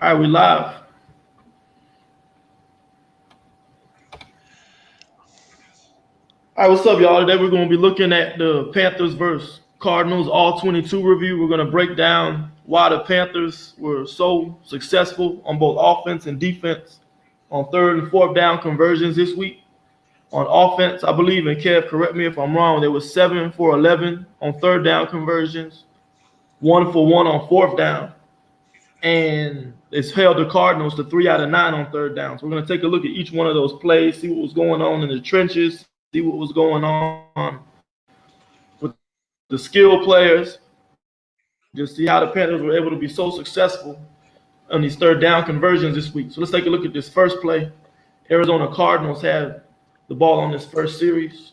All right, we live. All right, what's up, y'all? Today we're going to be looking at the Panthers versus Cardinals all 22 review. We're going to break down why the Panthers were so successful on both offense and defense on third and fourth down conversions this week. On offense, I believe, and Kev, correct me if I'm wrong, they were 7 for 11 on third down conversions, 1 for 1 on fourth down. And it's held the Cardinals to 3 out of 9 on third down. So we're going to take a look at each one of those plays, see what was going on in the trenches, see what was going on with the skill players, just see how the Panthers were able to be so successful on these third down conversions this week. So let's take a look at this first play. Arizona Cardinals had the ball on this first series.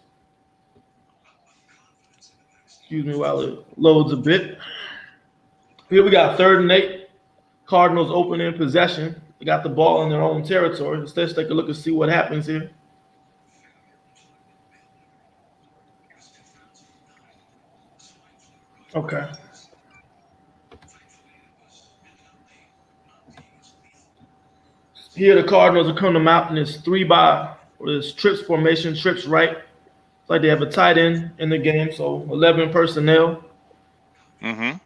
Excuse me while it loads a bit. Here we got 3rd and 8. Cardinals open in possession. They got the ball in their own territory. Let's take a look and see what happens here. Okay. Here the Cardinals are coming out in this 3 by, or this trips formation, trips right. It's like they have a tight end in the game, so 11 personnel. Mm-hmm.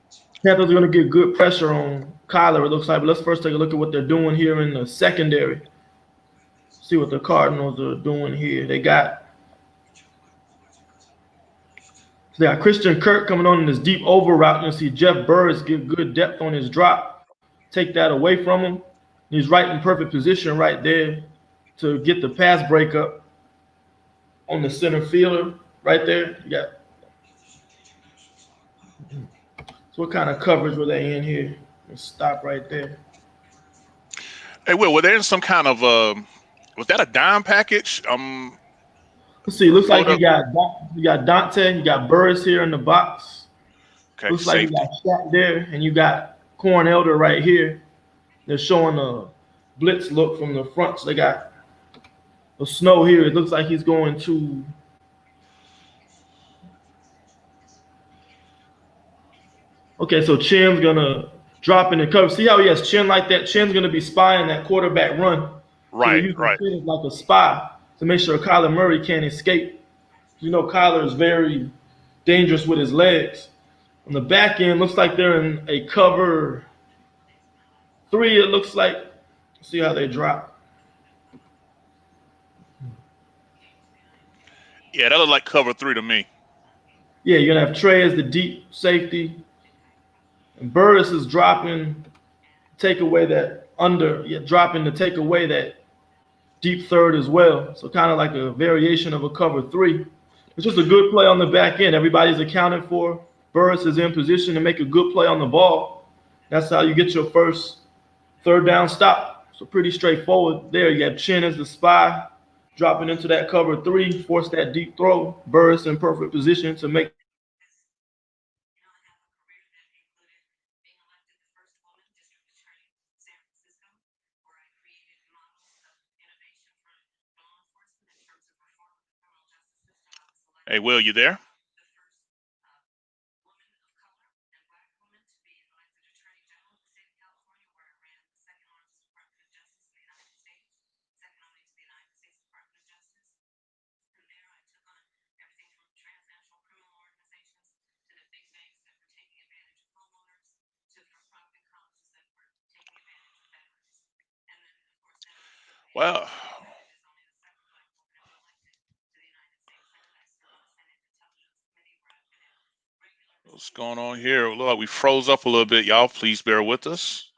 Panthers are going to get good pressure on Kyler, it looks like. But let's first take a look at what they're doing here in the secondary. See what the Cardinals are doing here. They got Christian Kirk coming on in this deep over route. You see Jeff Burris get good depth on his drop. Take that away from him. He's right in perfect position right there to get the pass breakup on the center fielder right there. You got. So what kind of coverage were they in here? Let's stop right there. Hey, Will, were there in some kind of was that a dime package? Let's see. Looks like you got Dante, you got Burris here in the box. Okay, looks like safety. You got Shat there, and you got Corn Elder right here. They're showing a blitz look from the front. So they got the snow here. It looks like he's going to. Okay, so Chin's gonna drop in the cover. See how he has Chin like that? Chin's gonna be spying that quarterback run. So they're using Chin as like a spy to make sure Kyler Murray can't escape. You know, Kyler is very dangerous with his legs. On the back end, looks like they're in a cover 3. It looks like. See how they drop. Yeah, that looked like cover 3 to me. Yeah, you're gonna have Trey as the deep safety. And Burris is dropping, take away that dropping to take away that deep third as well. So kind of like a variation of a cover 3. It's just a good play on the back end. Everybody's accounted for. Burris is in position to make a good play on the ball. That's how you get your first third down stop. So pretty straightforward there. You have Chin as the spy, dropping into that cover 3, force that deep throw. Burris in perfect position to make. Hey, Will, you there? Well, what's going on here? Look like we froze up a little bit, y'all. Please bear with us.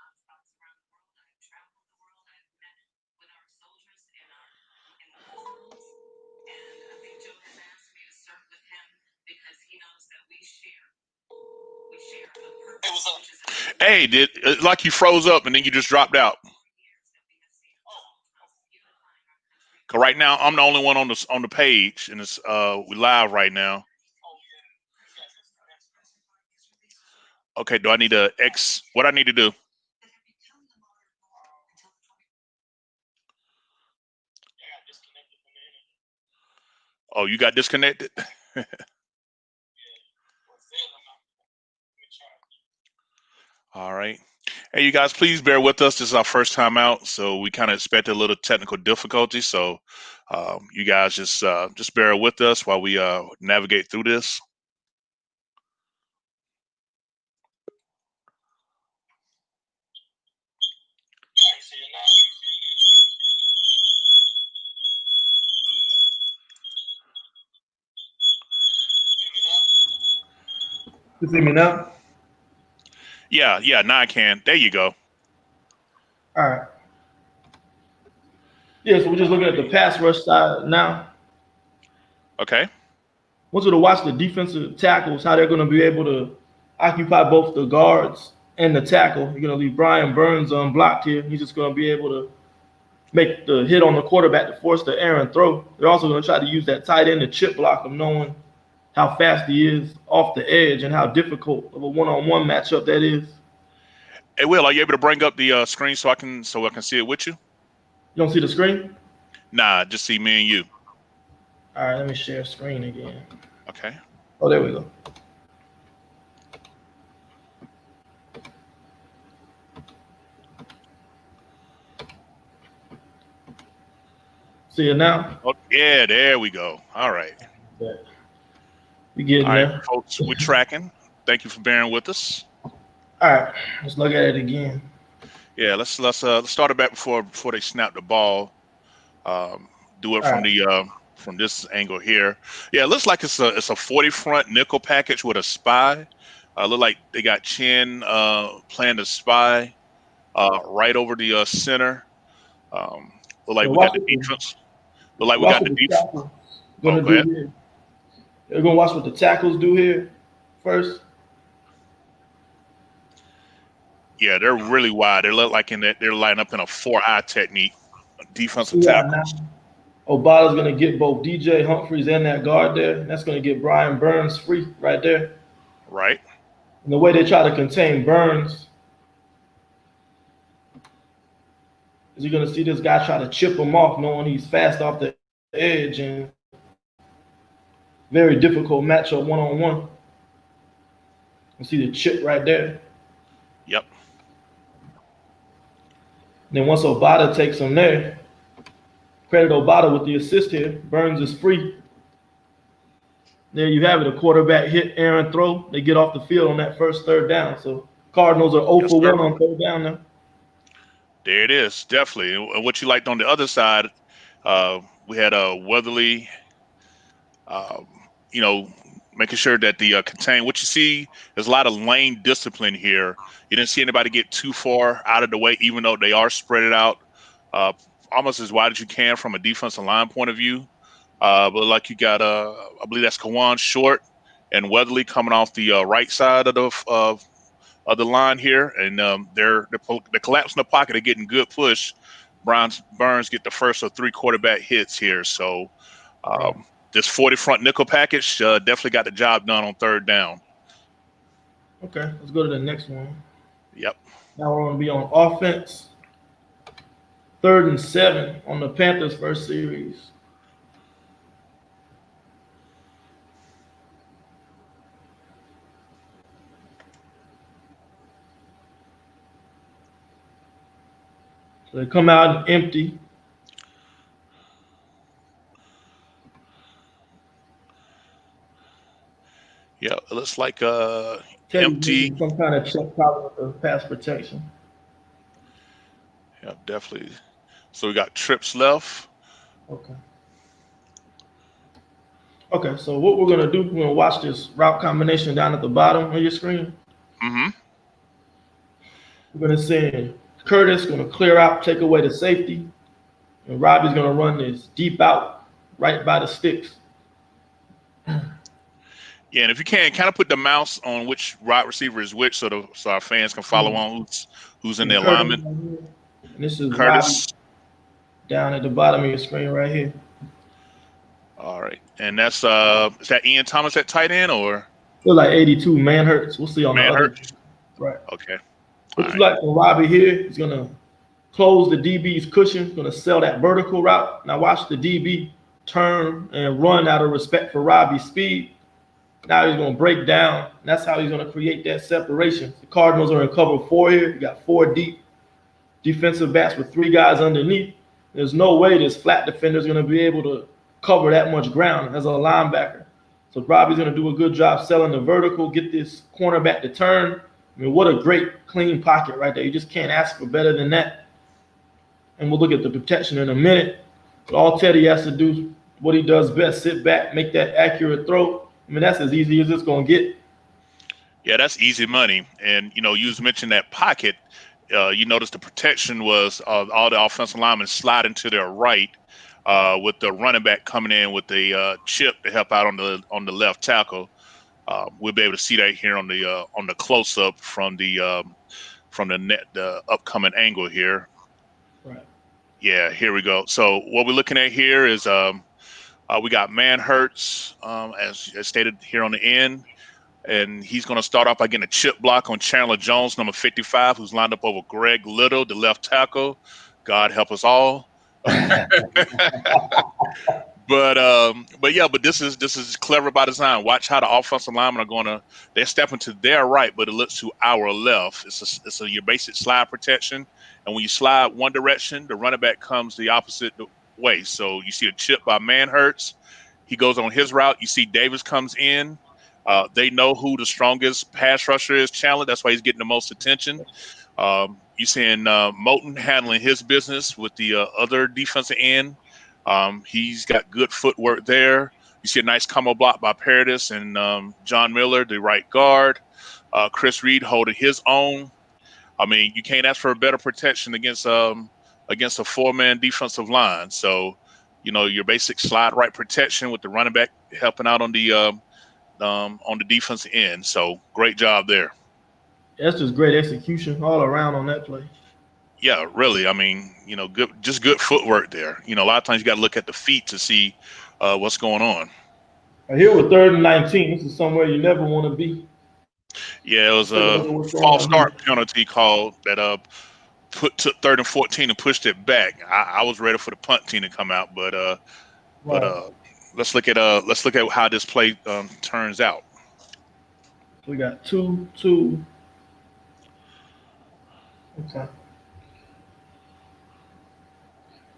Hey, did like you froze up and then you just dropped out? Cause right now I'm the only one on the page, and it's we live right now. Okay, do I need to X? What I need to do? Oh, you got disconnected. All right. Hey, you guys, please bear with us. This is our first time out, so we kind of expect a little technical difficulty. So, you guys just bear with us while we navigate through this. You see me now? Yeah, now I can. There you go. All right. Yeah, so we're just looking at the pass rush side now. Okay. I want you to watch the defensive tackles, how they're going to be able to occupy both the guards and the tackle. You're going to leave Brian Burns unblocked here. He's just going to be able to make the hit on the quarterback to force the errant throw. They're also going to try to use that tight end to chip block him, knowing how fast he is off the edge and how difficult of a one-on-one matchup that is. Hey, Will, are you able to bring up the screen so I can see it with you? You don't see the screen? Nah, just see me and you. All right, let me share screen again. Okay. Oh, there we go. See it now? Oh, yeah, there we go. All right. We getting All right, there. folks, we're tracking. Thank you for bearing with us. All right, let's look at it again. Yeah, let's start it back before they snap the ball. Do it All from right. from this angle here. Yeah, it looks like it's a 40 front nickel package with a spy. Look like they got Chin playing the spy right over the center. Look like So we got the defense. Look like we watch got what the the defense. tackles Oh, gonna go do ahead. here. They're gonna watch what the tackles do here first. Yeah, they're really wide. They look like they're lining up in a 4-eye technique. Defensive See how now tackles. Obata's gonna get both DJ Humphries and that guard there. And that's gonna get Brian Burns free right there. Right. And the way they try to contain Burns is you're gonna see this guy try to chip him off, knowing he's fast off the edge and very difficult matchup one-on-one. You see the chip right there. Yep. And then once Obata takes him there, credit Obata with the assist here. Burns is free. There you have it, a quarterback hit, errant throw. They get off the field on that first third down. So Cardinals are 0 Yes, for sir. 1 on third down now. There it is, definitely. And what you liked on the other side, we had Weatherly, uh, you know, making sure that the contain. What you see is a lot of lane discipline here. You didn't see anybody get too far out of the way, even though they are spread it out uh, almost as wide as you can from a defensive line point of view. But like you got, I believe that's Kawan Short and Weatherly coming off the right side of the line here, and they're collapsing the pocket. They're getting good push. Burns get the first of 3 quarterback hits here. So this 40 front nickel package definitely got the job done on third down. Okay, let's go to the next one. Yep. Now we're going to be on offense. 3rd and 7 on the Panthers' first series. So they come out empty. Yeah, it looks like Teddy's empty. making some kind of check probably with the pass protection. Yeah, definitely. So we got trips left. Okay. Okay, so what we're gonna do, we're gonna watch this route combination down at the bottom of your screen. Mm-hmm. We're gonna send Curtis gonna clear out, take away the safety, and Robbie's gonna run this deep out right by the sticks. Yeah, and if you can, kind of put the mouse on which wide receiver is which, so our fans can follow on who's in the Curtis alignment. right here. And this is Curtis. Robbie down at the bottom of your screen right here. All right, and that's is that Ian Thomas at tight end or They're like 82 man hurts. We'll see on the other. Manhurst? Right. Okay. Looks like for Robbie here, he's gonna close the DB's cushion, gonna sell that vertical route. Now watch the DB turn and run out of respect for Robbie's speed. Now he's going to break down. And that's how he's going to create that separation. The Cardinals are in cover 4 here. You got 4 deep defensive backs with 3 guys underneath. There's no way this flat defender is going to be able to cover that much ground as a linebacker. So Robbie's going to do a good job selling the vertical, get this cornerback to turn. I mean, what a great clean pocket right there. You just can't ask for better than that. And we'll look at the protection in a minute. But all Teddy has to do, what he does best, sit back, make that accurate throw. I mean, that's as easy as it's going to get. Yeah, that's easy money. And, you was mentioned that pocket. You notice the protection was all the offensive linemen sliding to their right with the running back coming in with the chip to help out on the left tackle. We'll be able to see that here on the close up from the upcoming angle here. Right. Yeah, here we go. So what we're looking at here is we got Manhertz, as stated here on the end, and he's going to start off by getting a chip block on Chandler Jones, number 55, who's lined up over Greg Little, the left tackle. God help us all. But this is clever by design. Watch how the offensive linemen are they're stepping to their right, but it looks to our left. It's your basic slide protection, and when you slide one direction, the running back comes the opposite way. So you see a chip by Manhertz. He goes on his route. You see Davis comes in. They know who the strongest pass rusher is, Chandler. That's why he's getting the most attention. You're seeing Moton handling his business with the other defensive end. He's got good footwork there. You see a nice combo block by Paradis and John Miller, the right guard. Chris Reed holding his own. I mean, you can't ask for a better protection against a 4-man defensive line. So, your basic slide right protection with the running back helping out on the defensive end. So great job there. That's just great execution all around on that play. Yeah, really. I mean, good footwork there. A lot of times you got to look at the feet to see what's going on. Here with 3rd and 19, this is somewhere you never want to be. Yeah, it was a false start penalty called that took 3rd and 14 and pushed it back. I was ready for the punt team to come out, but let's look at how this play turns out. We got 2. Okay.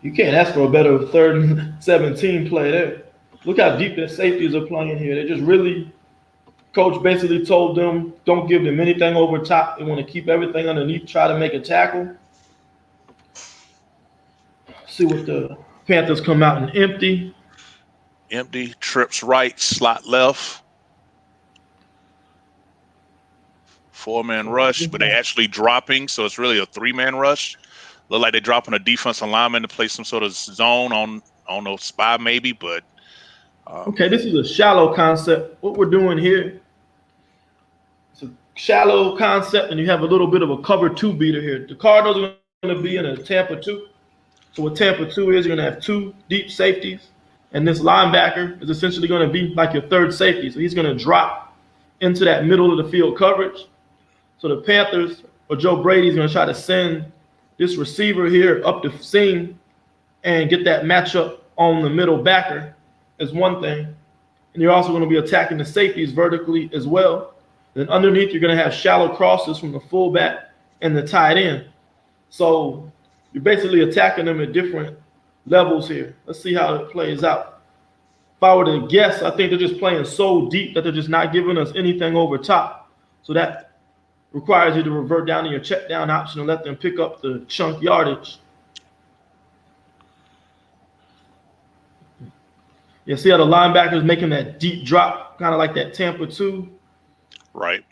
You can't ask for a better 3rd and 17 play there. Look how deep the safeties are playing here. They just really, coach basically told them, don't give them anything over top. They want to keep everything underneath, try to make a tackle. See what the Panthers come out and empty. Empty, trips right, slot left. 4-man rush, but they actually dropping, so it's really a 3-man rush. Look like they're dropping a defensive lineman to play some sort of zone on those spy maybe, but okay, this is a shallow concept. What we're doing here, it's a shallow concept, and you have a little bit of a cover 2 beater here. The Cardinals are going to be in a Tampa 2. So what Tampa 2 is, you're going to have 2 deep safeties, and this linebacker is essentially going to be like your 3rd safety. So he's going to drop into that middle of the field coverage. So the Panthers or Joe Brady's going to try to send this receiver here up the seam and get that matchup on the middle backer is one thing. And you're also going to be attacking the safeties vertically as well. Then underneath, you're going to have shallow crosses from the fullback and the tight end. So you're basically attacking them at different levels here. Let's see how it plays out. If I were to guess, I think they're just playing so deep that they're just not giving us anything over top. So that requires you to revert down to your check down option and let them pick up the chunk yardage. You see how the linebacker is making that deep drop, kind of like that Tampa 2. Right.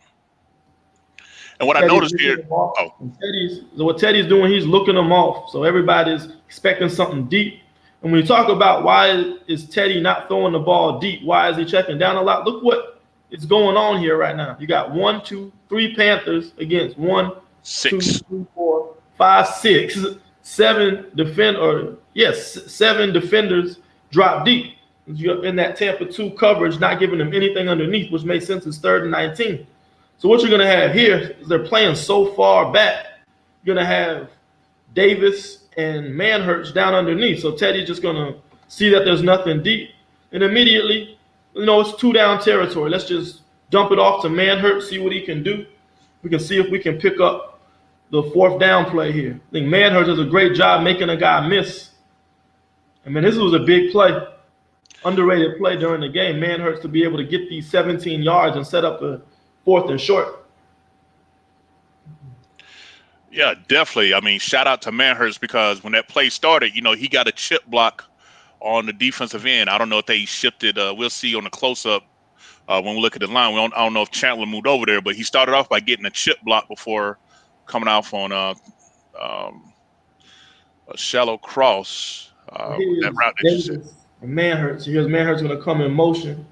And what I noticed here, what Teddy's doing, he's looking them off. So everybody's expecting something deep. And when you talk about why is Teddy not throwing the ball deep, why is he checking down a lot? Look what is going on here right now. You got 1, 2, 3 Panthers against 1, 2, 3, 4, 5, 6, 7 7 defenders drop deep. You're in that Tampa 2 coverage, not giving them anything underneath, which makes sense. It's 3rd and 19. So what you're going to have here is they're playing so far back, you're going to have Davis and Manhertz down underneath. So Teddy's just going to see that there's nothing deep. And immediately it's 2 down territory. Let's just dump it off to Manhurt, see what he can do. We can see if we can pick up the 4th down play here. I think Manhurt does a great job making a guy miss. I mean, this was a big play, underrated play during the game. Manhurts to be able to get these 17 yards and set up a 4th and short. Yeah, definitely. I mean, shout out to Manhurst because when that play started, he got a chip block on the defensive end. I don't know if they shifted. We'll see on the close-up when we look at the line. I don't know if Chandler moved over there, but he started off by getting a chip block before coming off on a shallow cross. That Here's route that you said. Davis and Manhurts. Here's Manhurts going to come in motion.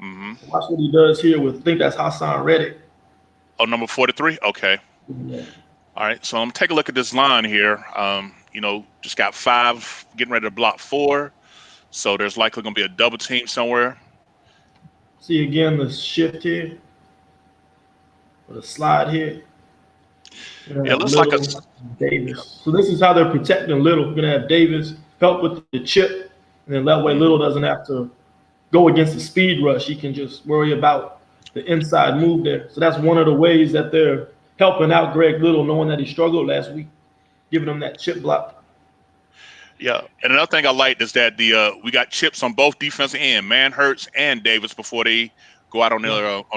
Mm-hmm. Watch what he does here with, I think that's Hassan Reddick. Oh, number 43? Okay. Yeah. All right, so I'm going to take a look at this line here. Just got 5 getting ready to block 4. So there's likely going to be a double team somewhere. See again the shift here, or the slide here. It looks like a Davis. So this is how they're protecting Little. We're gonna have Davis help with the chip, and then that way Little doesn't have to go against the speed rush. He can just worry about the inside move there. So that's one of the ways that they're helping out Greg Little, knowing that he struggled last week, giving him that chip block. Yeah, and another thing I liked is that we got chips on both defensive end, Manhurts and Davis, before they go out on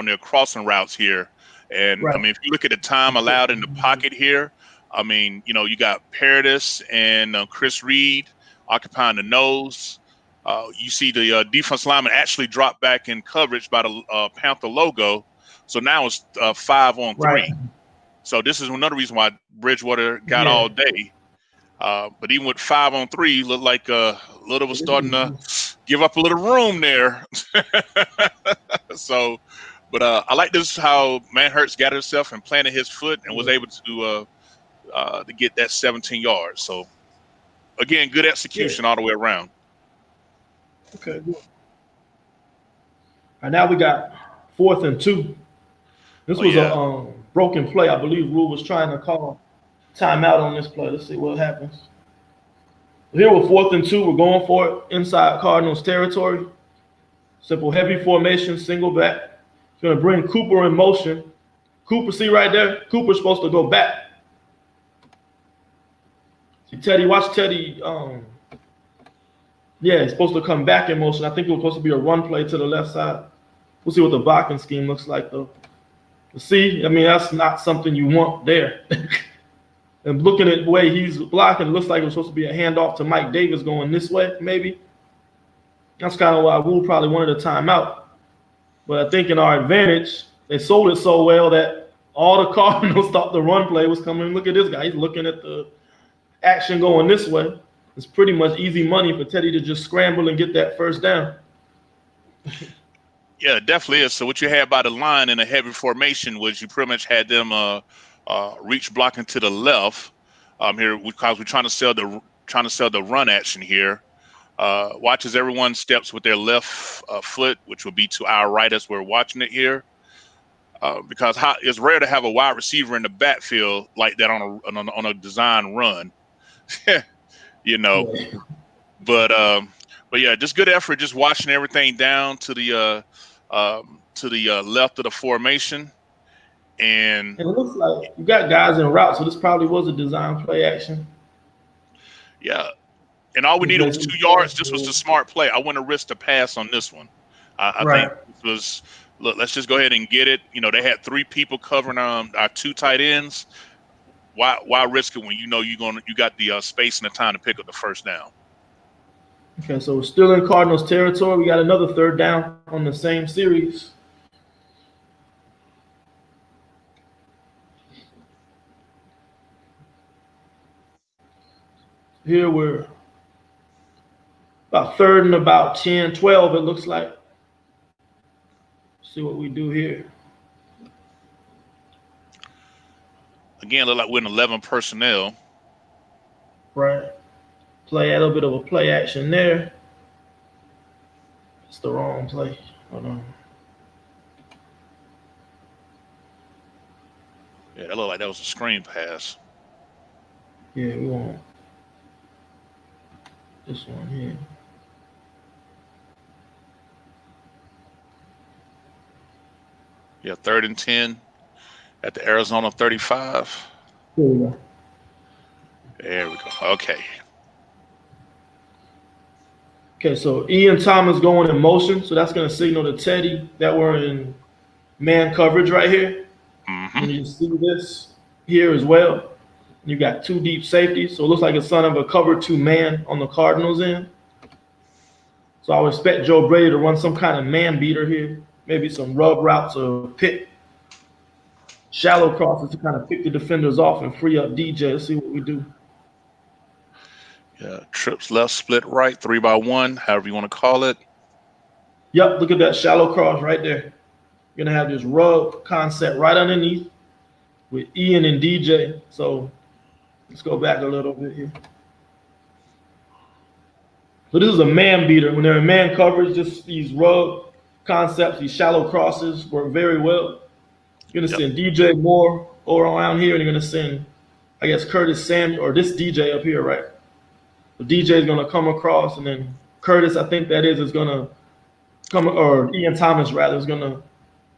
their crossing routes here. And Right. I mean, if you look at the time allowed in the pocket here, I mean, you got Paradis and Chris Reed occupying the nose. You see the defense lineman actually drop back in coverage by the Panther logo. So now it's 5-on-3. Right. So this is another reason why Bridgewater got all day. But even with 5-on-3, looked like Little was starting to give up a little room there. So, but I like this how Manhurts got himself and planted his foot and was able to get that 17 yards. So, again, good execution all the way around. Okay, good. All right, now we got 4th and 2. This was a broken play. I believe Rule was trying to call timeout on this play. Let's see what happens. Here we're 4th and 2. We're going for it inside Cardinals territory. Simple heavy formation, single back. He's going to bring Cooper in motion. Cooper, see right there? Cooper's supposed to go back. See Teddy, watch Teddy. He's supposed to come back in motion. I think it was supposed to be a run play to the left side. We'll see what the blocking scheme looks like, though. See, I mean, that's not something you want there. And looking at the way he's blocking, it looks like it was supposed to be a handoff to Mike Davis going this way, maybe. That's kind of why Rule probably wanted a timeout. But I think in our advantage, they sold it so well that all the Cardinals thought the run play was coming. Look at this guy. He's looking at the action going this way. It's pretty much easy money for Teddy to just scramble and get that 1st down. Yeah, it definitely is. So what you had by the line in a heavy formation was you pretty much had them reach blocking to the left here because we're trying to sell the run action here. Watch as everyone steps with their left foot, which will be to our right as we're watching it here. Because it's rare to have a wide receiver in the backfield like that on a design run, But yeah, just good effort, just watching everything down to the left of the formation, and it looks like you got guys in route, so this probably was a design play action. Yeah, and all we needed was 2 yards. This was the smart play. I wouldn't have risked a pass on this one. I think this was. Look, let's just go ahead and get it. They had 3 people covering our 2 tight ends. Why risk it when you got the space and the time to pick up the 1st down? Okay, so we're still in Cardinals territory. We got another 3rd down on the same series. Here we're about 3rd and about 10, 12, it looks like. See what we do here. Again, look like we're in 11 personnel. Right. Play a little bit of a play action there. It's the wrong play. Hold on. Yeah, that looked like that was a screen pass. Yeah, we want this one here. Yeah, 3rd and 10 at the Arizona 35. Here we go. There we go. Okay. Okay, so Ian Thomas going in motion, so that's going to signal to Teddy that we're in man coverage right here. Mm-hmm. And you see this here as well. You got two deep safeties, so it looks like it's son of a cover two man on the Cardinals end. So I would expect Joe Brady to run some kind of man beater here, maybe some rub routes or pick shallow crosses to kind of pick the defenders off and free up DJ. Let's see what we do. Yeah, trips left, split right, 3-by-1, however you want to call it. Yep, look at that shallow cross right there. You're gonna have this rub concept right underneath with Ian and DJ. So let's go back a little bit here. So this is a man beater. When they're in man coverage, just these rub concepts, these shallow crosses work very well. You're gonna Yep. send DJ Moore over around here, and you're gonna send, I guess, Curtis Samuel or this DJ up here, right? The DJ is gonna come across, and then Curtis, I think that is gonna come, or Ian Thomas rather, is gonna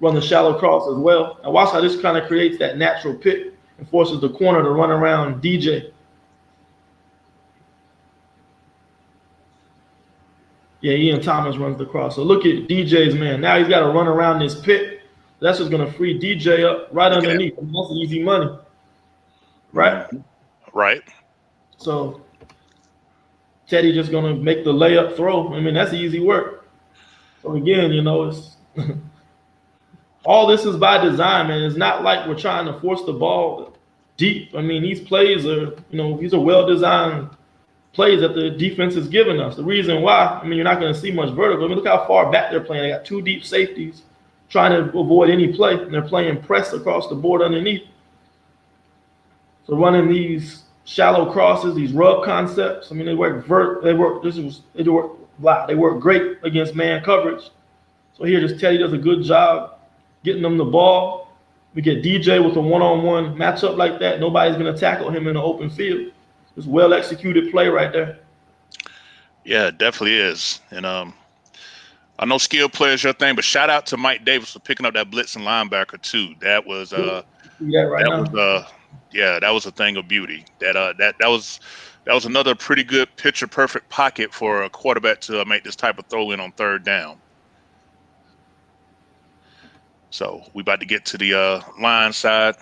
run the shallow cross as well. And watch how this kind of creates that natural pick and forces the corner to run around DJ. Yeah, Ian Thomas runs the cross. So look at DJ's man. Now he's got to run around this pit. That's just going to free DJ up right Look at underneath. I mean, that's easy money, right? Right. So Teddy just going to make the layup throw. I mean, that's easy work. So again, you know, it's all this is by design, man. It's not like we're trying to force the ball deep. I mean, these plays are, you know, these are well-designed plays that the defense is giving us. The reason why, I mean, you're not going to see much vertical. I mean, look how far back they're playing. They got two deep safeties trying to avoid any play, and they're playing press across the board underneath. So running these shallow crosses, these rub concepts, I mean, they work great against man coverage. So here, just Teddy does a good job getting them the ball. We get DJ with a one-on-one matchup like that. Nobody's going to tackle him in the open field. It's well executed play right there. Yeah, it definitely is. And I know skill players your thing, but shout out to Mike Davis for picking up that blitzing linebacker too. That was that was a thing of beauty. That was another pretty good picture perfect pocket for a quarterback to make this type of throw in on 3rd down. So we about to get to the line side.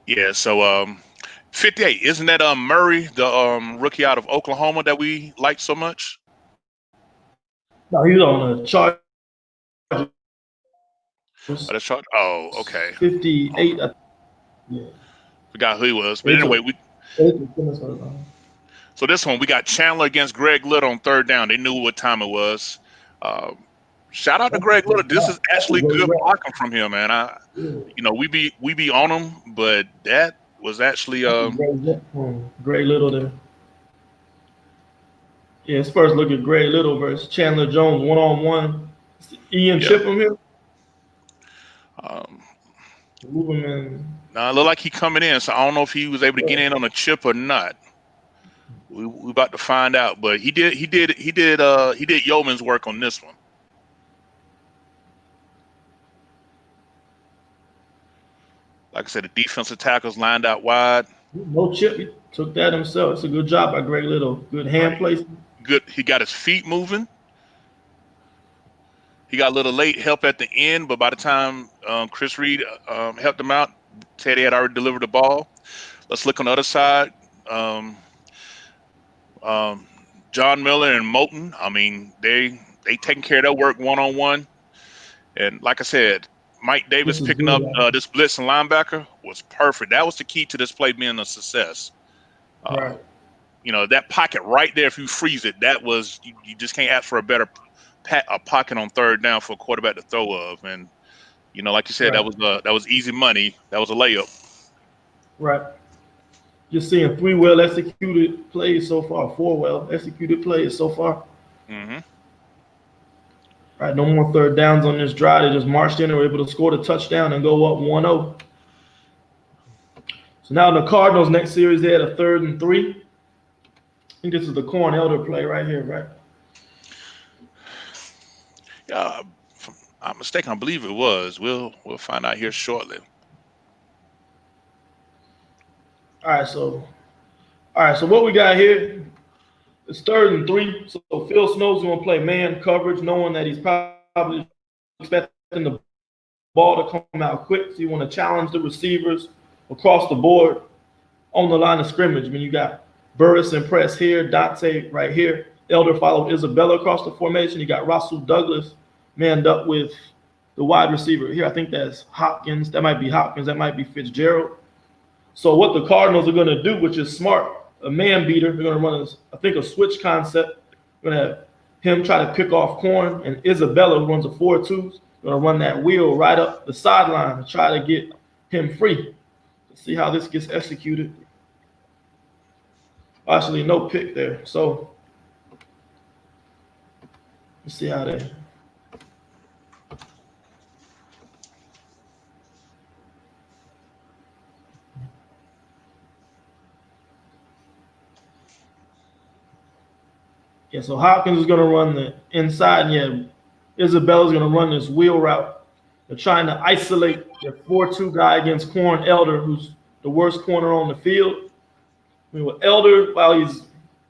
Yeah, so 58, isn't that Murray, the rookie out of Oklahoma that we like so much? No, he's on the Chargers. Oh, okay. 58. Yeah. Forgot who he was, but anyway, so this one we got Chandler against Greg Little on 3rd down. They knew what time it was. Shout out to Greg Little. This is actually good blocking from him, man. You know, we be on him, but that was actually Greg Little there. Yeah, let's first look at Greg Little versus Chandler Jones one-on-one. Ian chip him here. Move him in. Now it looked like he coming in, so I don't know if he was able to get in on a chip or not. We about to find out, but he did yeoman's work on this one. Like I said, the defensive tackles lined out wide. No chip. He took that himself. It's a good job by Greg Little. Good hand placement. Good. He got his feet moving. He got a little late help at the end, but by the time Chris Reed helped him out, Teddy had already delivered the ball. Let's look on the other side. John Miller and Moulton, I mean, they taking care of their work one-on-one. And like I said, Mike Davis picking up this blitz and linebacker was perfect. That was the key to this play being a success. Right. You know, that pocket right there, if you freeze it, that was you just can't ask for a better pocket on 3rd down for a quarterback to throw of. And you know, like you said, that was easy money. That was a layup. Right. You're seeing 3 well executed plays so far, 4 well executed plays so far. Mm-hmm. Right, no more 3rd downs on this drive. They just marched in and were able to score the touchdown and go up 1-0. So now the Cardinals next series, they had a 3rd and 3. I think this is the Corn Elder play right here, right? I'm mistaken. I believe it was. We'll find out here shortly. All right, so what we got here is 3rd and 3. So Phil Snow's going to play man coverage, knowing that he's probably expecting the ball to come out quick. So you want to challenge the receivers across the board on the line of scrimmage. I mean, you got Burris and Press here, Dante right here. Elder followed Isabella across the formation. You got Russell Douglas manned up with the wide receiver here. I think that's Hopkins. That might be Hopkins. That might be Fitzgerald. So what the Cardinals are going to do, which is smart, a man beater. They're going to run, a switch concept. We're going to have him try to pick off Corn, and Isabella, who runs a 4-2, going to run that wheel right up the sideline and try to get him free. Let's see how this gets executed. Actually, no pick there. So let's see how that. Yeah, so Hopkins is going to run the inside, and yeah, Isabella's going to run this wheel route. They're trying to isolate their 4-2 guy against Corn Elder, who's the worst corner on the field. I mean, with Elder,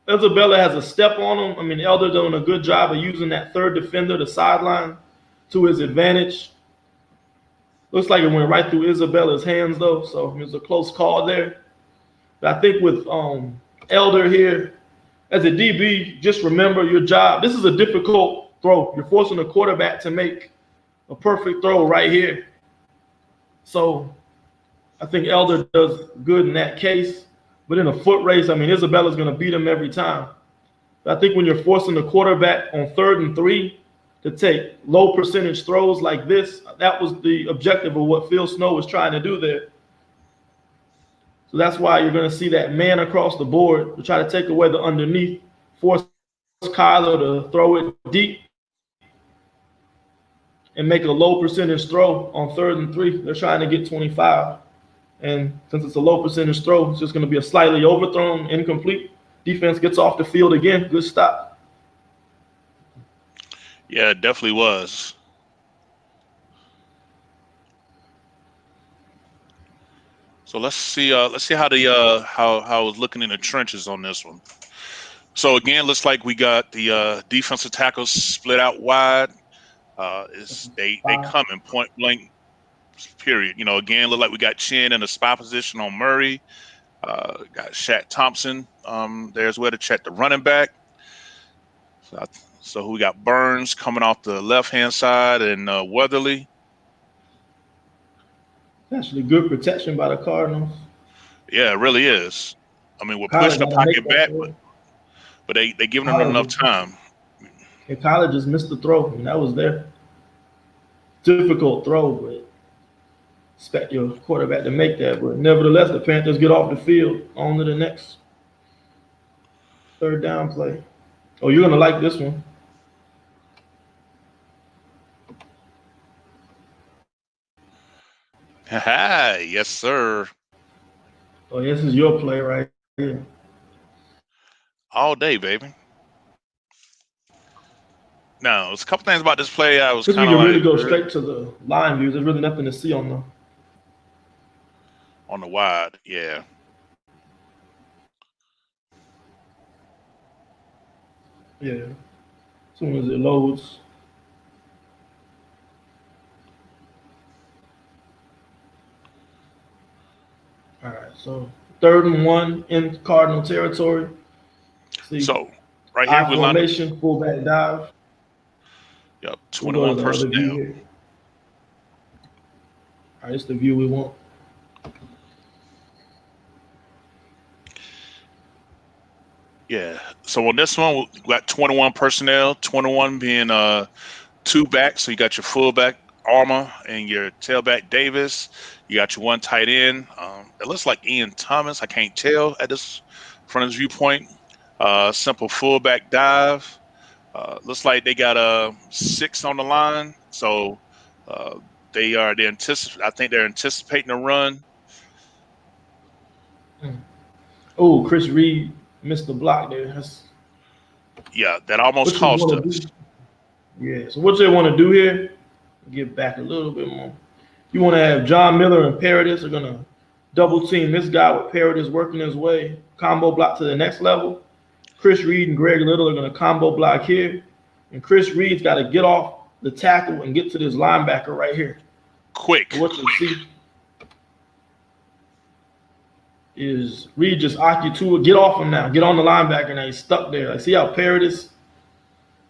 Isabella has a step on him. I mean, Elder doing a good job of using that third defender, the sideline, to his advantage. Looks like it went right through Isabella's hands, though, so it was a close call there. But I think with Elder here, as a DB, just remember your job. This is a difficult throw. You're forcing the quarterback to make a perfect throw right here. So I think Elder does good in that case. But in a foot race, I mean, Isabella's going to beat him every time. But I think when you're forcing the quarterback on 3rd and 3 to take low percentage throws like this, that was the objective of what Phil Snow was trying to do there. So that's why you're going to see that man across the board to try to take away the underneath, force Kyler to throw it deep and make a low percentage throw on 3rd and 3. They're trying to get 25. And since it's a low percentage throw, it's just going to be a slightly overthrown, incomplete. Defense gets off the field again. Good stop. Yeah, it definitely was. So let's see how the how I was looking in the trenches on this one. So again, looks like we got the defensive tackles split out wide. They come in point blank period. You know, again, look like we got Chin in a spy position on Murray. Got Shaq Thompson there's where to check the running back. So we got Burns coming off the left hand side and Weatherly. Actually, good protection by the Cardinals. Yeah, it really is. I mean, we're pushing the pocket back, but they giving them enough time. And Kyler just missed the throw, and that was their difficult throw, but expect your quarterback to make that. But nevertheless, the Panthers get off the field on to the next 3rd down play. Oh, you're gonna like this one. Yes, sir. Oh, this is your play right here. All day, baby. Now, there's a couple things about this play I was kind of like. You really go straight to the line views. There's really nothing to see on the wide, yeah. Yeah. As soon as it loads. All right, so 3rd and 1 in Cardinal territory. See, so right here we formation, fullback dive. Yep, 21 personnel. All right, it's the view we want. Yeah. So on this one, we got 21 personnel, 21 being 2 backs. So you got your fullback Armour and your tailback Davis. You got your 1 tight end. It looks like Ian Thomas. I can't tell at this from his viewpoint. Simple fullback dive. Looks like they got 6 on the line. So I think they're anticipating a run. Oh, Chris Reed missed the block there. Yeah, that almost cost us. Yeah. So what they want to do here Get back a little bit more. You want to have John Miller and Paradis are gonna double team this guy with Paradis working his way, combo block to the next level. Chris Reed and Greg Little are gonna combo block here, and Chris Reed's got to get off the tackle and get to this linebacker right here. Quick. And what you see is Reed just occupy to it. Get off him now. Get on the linebacker now. He's stuck there. Like, see how Paradis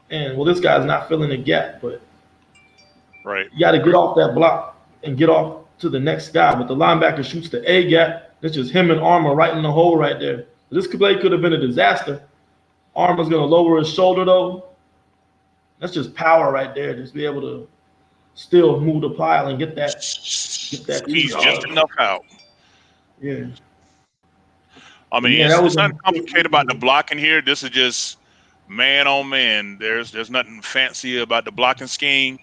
and well, this guy's not filling the gap, but Right. you got to get off that block and get off to the next guy. But the linebacker shoots the A gap. It's just him and Armour right in the hole right there. This play could have been a disaster. Armour's going to lower his shoulder, though. That's just power right there. Just be able to still move the pile and get that. He's just enough out. Yeah. I mean, Yeah, it's nothing complicated about the blocking here. This is just man on man. There's nothing fancy about the blocking scheme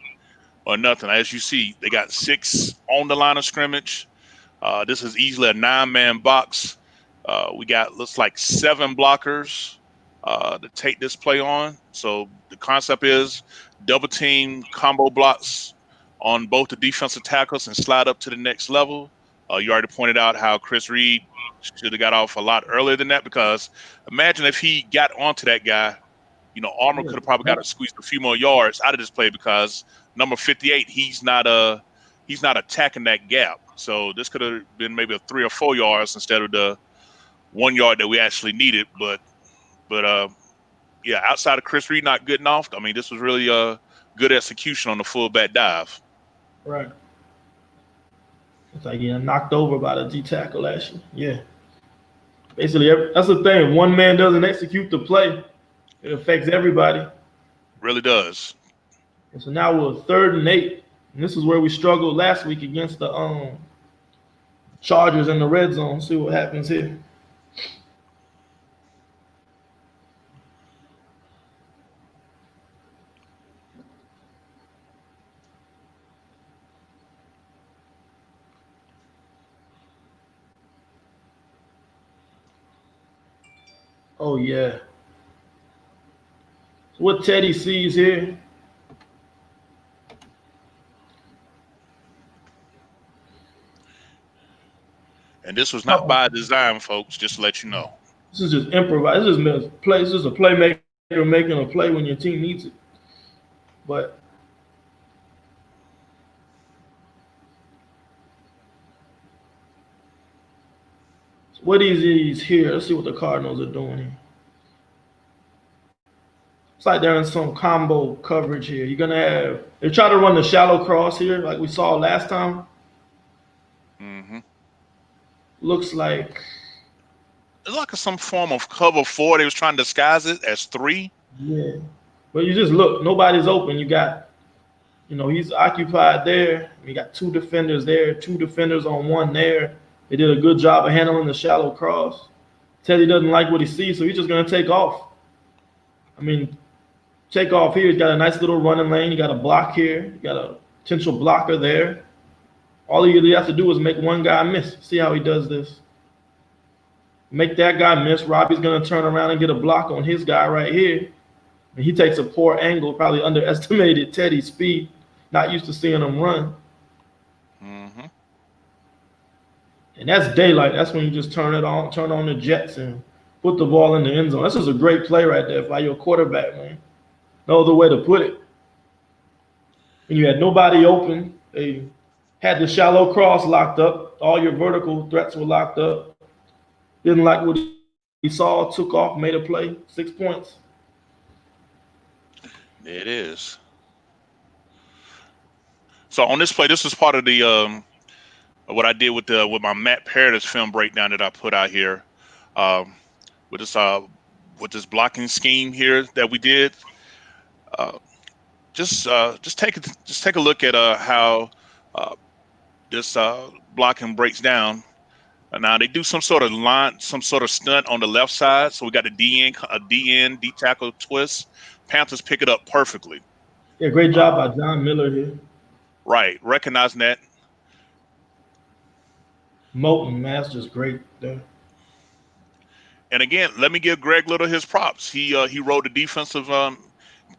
or nothing. As you see, they got 6 on the line of scrimmage. This is easily a 9-man box. We got looks like 7 blockers to take this play on. So the concept is double team combo blocks on both the defensive tackles and slide up to the next level. You already pointed out how Chris Reed should have got off a lot earlier than that, because imagine if he got onto that guy, Armour could have probably got to squeeze a few more yards out of this play, because number 58, he's not attacking that gap. So this could have been maybe a 3 or 4 yards instead of the 1 yard that we actually needed. But yeah, outside of Chris Reed not getting off, I mean, this was really a good execution on the fullback dive. Right. It's like getting knocked over by the D tackle action. Yeah. Basically, that's the thing. One man doesn't execute the play, it affects everybody. Really does. And so now we're 3rd and 8. And this is where we struggled last week against the Chargers in the red zone. See what happens here. Oh, yeah. So what Teddy sees here, And this was not by design, folks, just to let you know. this is just improvised. This is a playmaker making a play when your team needs it. But what is these here? Let's see what the Cardinals are doing here. It's like they're in some combo coverage here. You're going to have – they try to run the shallow cross here like we saw last time. Mm-hmm. Looks like – it's like some form of cover 4. They was trying to disguise it as 3. Yeah. But you just look. Nobody's open. You got – he's occupied there. You got 2 defenders there, 2 defenders on 1 there. They did a good job of handling the shallow cross. Teddy doesn't like what he sees, so he's just going to take off. I mean, take off here. He's got a nice little running lane. You got a block here. You got a potential blocker there. All you have to do is make one guy miss. See how he does this. Make that guy miss. Robbie's going to turn around and get a block on his guy right here. And he takes a poor angle, probably underestimated Teddy's speed. Not used to seeing him run. Mm-hmm. And that's daylight. That's when you just turn on the jets and put the ball in the end zone. This is a great play right there by your quarterback, man. No other way to put it. And you had nobody open. They had the shallow cross locked up. All your vertical threats were locked up. Didn't like what he saw, took off, made a play, 6 points. It is. So on this play, this was part of the what I did with my Matt Paradis film breakdown that I put out here, with this blocking scheme here that we did. Just take a look at how this blocking breaks down. Now they do some sort of stunt on the left side. So we got a DN, D tackle twist. Panthers pick it up perfectly. Yeah, great job by John Miller here. Right, recognizing that. Moten, man, that's just great there. And again, let me give Greg Little his props. He rode the defensive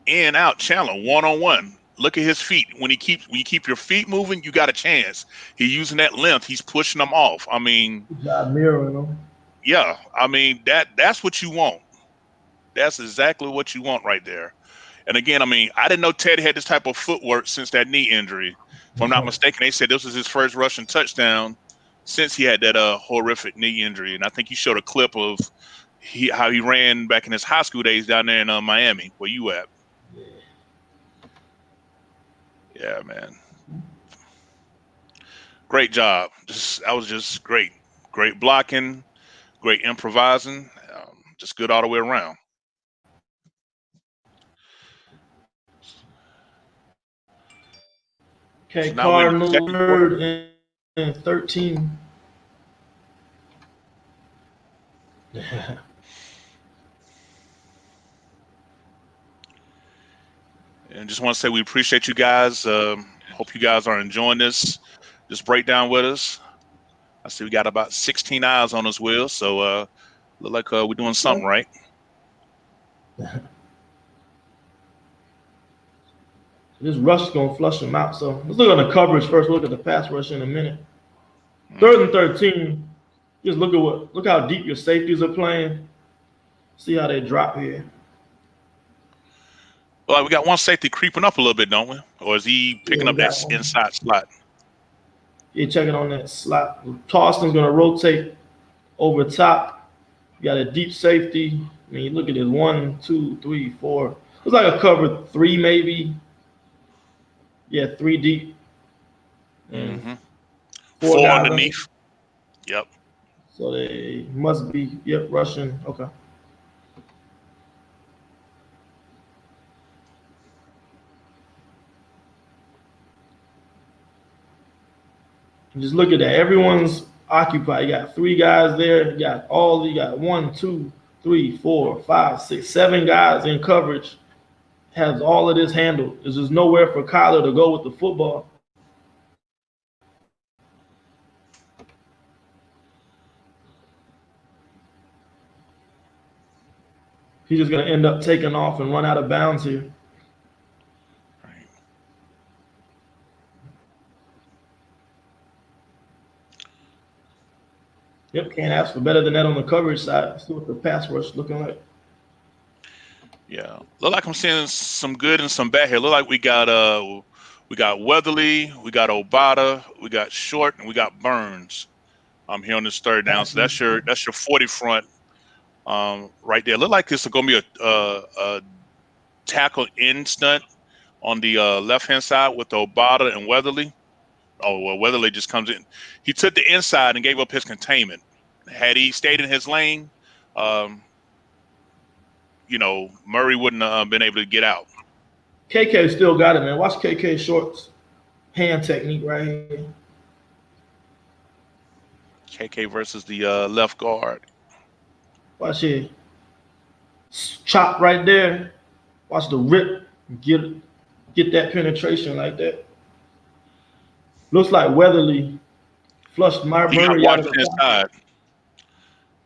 in out channel 1-on-1. Look at his feet. When you keep your feet moving, you got a chance. He's using that length. He's pushing them off. I mean, Good job mirroring them. yeah. I mean that's what you want. That's exactly what you want right there. And again, I mean, I didn't know Teddy had this type of footwork since that knee injury. If I'm not mistaken, they said this was his first rushing touchdown since he had that horrific knee injury. And I think you showed a clip of how he ran back in his high school days down there in Miami. Where you at? Yeah, man. Great job. That was just great. Great blocking, great improvising. Just good all the way around. Okay, So now we're in the Cardinals second quarter. third and 13. And just want to say we appreciate you guys. Hope you guys are enjoying this breakdown with us. I see we got about 16 eyes on us, Will. So look like we're doing something right. This rush is gonna flush them out. So let's look at the coverage first. We'll look at the pass rush in a minute. Mm. Third and 13. Just look how deep your safeties are playing. See how they drop here. Well, we got one safety creeping up a little bit, don't we? Or is he Yeah, picking we up that got one. inside slot? You're checking on that slot. Tostin's gonna rotate over top. You got a deep safety. I mean, look at this 1, 2, 3, 4. It's like a cover 3, maybe. Yeah, 3 deep and Mm-hmm. 4 Four guys under. underneath. Yep. So they must be, yep, rushing. Okay. Just look at that. Everyone's occupied. You got 3 guys there. You got 1, 2, 3, 4, 5, 6, 7 guys in coverage. Has all of this handled. There's just nowhere for Kyler to go with the football. He's just gonna end up taking off and run out of bounds here. Right. Yep, can't ask for better than that on the coverage side. Let's see what the pass rush looking like. Yeah. Look like I'm seeing some good and some bad here. Look like we got Weatherly, we got Obata, we got Short, and we got Burns. I'm here on this third down. So Passing. that's your 40 front right there. Look like this is going to be a tackle in stunt on the left hand side with Obata and Weatherly. Oh well, Weatherly just comes in. He took the inside and gave up his containment. Had he stayed in his lane, um, Murray wouldn't have been able to get out. KK still got it, man. Watch KK Short's hand technique right here. KK versus the left guard. Watch here. Chop right there. Watch the rip. Get get that penetration like that. Looks like Weatherly flushed He got Murray out of watched the pocket. inside.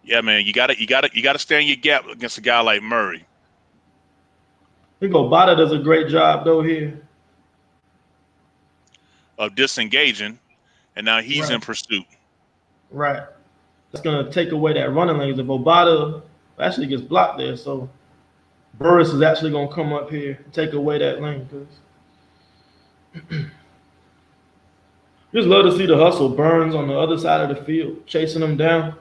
Yeah, man, you gotta stay in your gap against a guy like Murray. I think Obata does a great job though here. Of disengaging, and now he's Right, in pursuit. right. That's gonna take away that running lanes. If Obata actually gets blocked there, so Burris is actually gonna come up here and take away that lane. Just love to see the hustle. Burns on the other side of the field, chasing them down.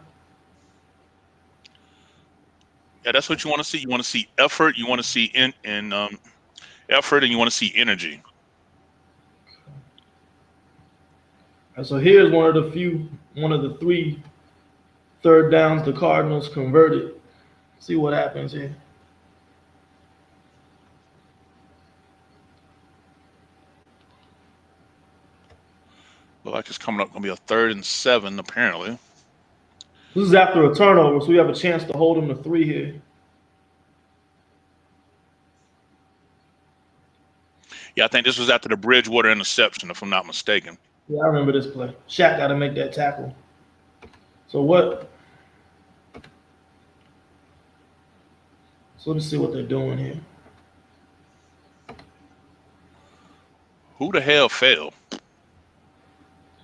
Yeah, that's what you want to see. You want to see effort. You want to see effort, and you want to see energy. And so here's one of the 3 third downs the Cardinals converted. See what happens here. Look like it's coming up. Gonna be a 3rd and 7 apparently. This is after a turnover, so we have a chance to hold them to 3 here. Yeah, I think this was after the Bridgewater interception, if I'm not mistaken. Yeah, I remember this play. Shaq got to make that tackle. So what? So let's see what they're doing here. Who the hell fell?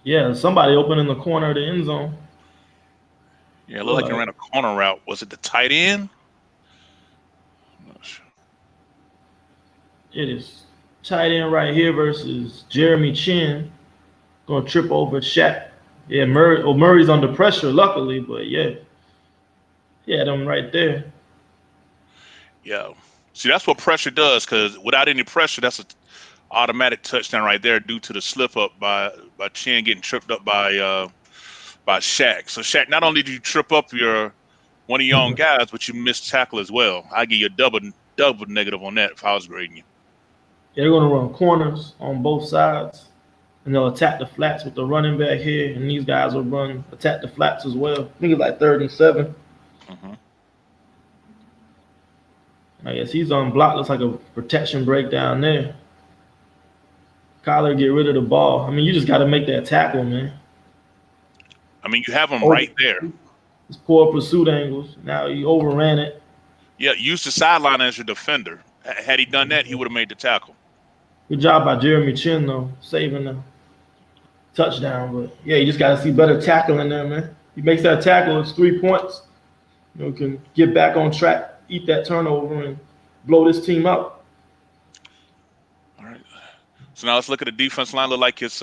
Yeah, somebody open in the corner of the end zone. Yeah, it looked Look like he like ran a corner route. Was it the tight end? I'm not sure. it is tight end right here versus Jeremy Chin. Gonna trip over Shaq. Yeah, Murray. Oh, Murray's under pressure, luckily, but yeah, he had him right there. Yeah. See, that's what pressure does. Because without any pressure, that's an automatic touchdown right there, due to the slip up by Chin getting tripped up by Shaq. So Shaq, not only did you trip up your one of your own guys, but you missed tackle as well. I give you a double negative on that if I was grading you. Yeah, they're gonna run corners on both sides, and they'll attack the flats with the running back here, and these guys will run attack the flats as well. I think it's like 37. Hmm. I guess he's on block. Looks like a protection breakdown there. Kyler get rid of the ball. I mean, you just got to make that tackle, man. I mean, you have them Over right there. his poor pursuit angles. Now he overran it. Yeah, use the sideline as your defender. Had he done that, he would have made the tackle. Good job by Jeremy Chin though, saving the touchdown. But yeah, you just got to see better tackling there, man. He makes that tackle. It's 3 points. You know, can get back on track, eat that turnover, and blow this team out. All right. So now let's look at the defense line. Look like it's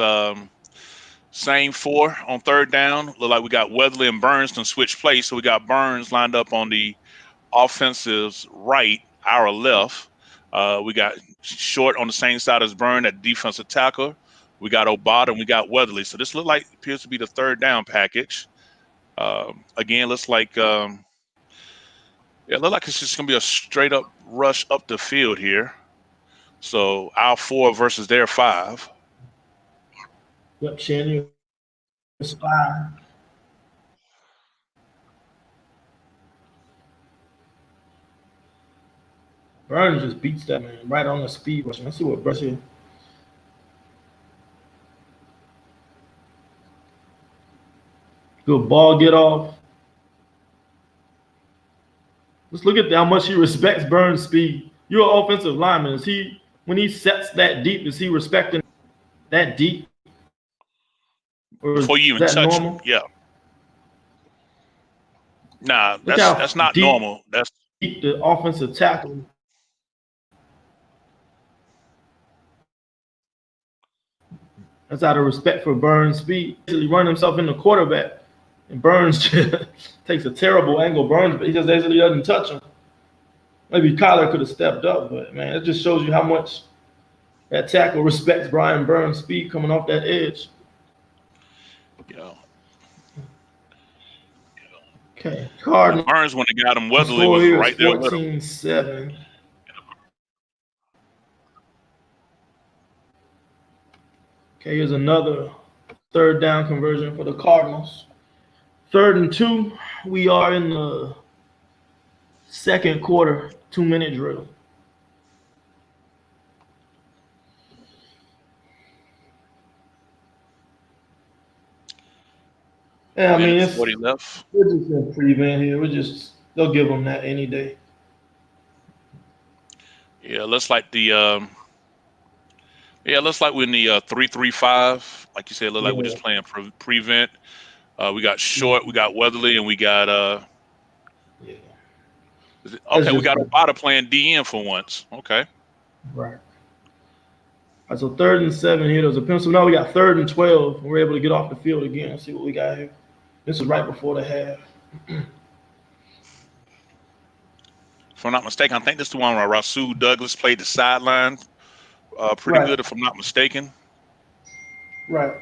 same four on third down. Look like we got Weatherly and Burns to switch place. So we got Burns lined up on the offensive's right, our left. We got Short on the same side as Burn at defensive tackle. We got Obata and we got Weatherly. So this look like appears to be the third down package. Again, looks like look like it's just gonna be a straight up rush up the field here. So our 4 versus their 5. Yep, Chin, spy. Burns just beats that man right on the speed rush. Let's see what Burns here. Good ball get off. Let's look at how much he respects Burns' speed. You're an offensive lineman. Is he when he sets that deep? Is he respecting that deep, or is Before you even that touch him, normal? yeah. Nah, Look that's how not deep normal. That's the offensive tackle. That's out of respect for Burns' speed. He run himself into quarterback, and Burns takes a terrible angle. Burns, but he just basically doesn't touch him. Maybe Kyler could have stepped up, but man, it just shows you how much that tackle respects Brian Burns' speed coming off that edge. yeah. Okay, And Cardinals Burns, when they got him, Weatherly score was here is right there with him. 14-7. Okay, here's another third down conversion for the Cardinals. 3rd and 2. We are in the second quarter, 2-minute drill. Yeah, I mean, Minute 40 left. we're just in prevent here. They'll give them that any day. Yeah, looks like looks like we're in the 3-3-5. Like you said, look like we're Yeah, just playing prevent. We got Short, we got Weatherly, and we got yeah. That's okay, we just got Obata playing DN for once. Okay. right. All right, so 3rd and 7 here. There's a pencil. Now we got 3rd and 12. We're able to get off the field again and see what we got here. This is right before the half. If I'm not mistaken, I think this is the one where Rasul Douglas played the sideline pretty Right, good, if I'm not mistaken. right.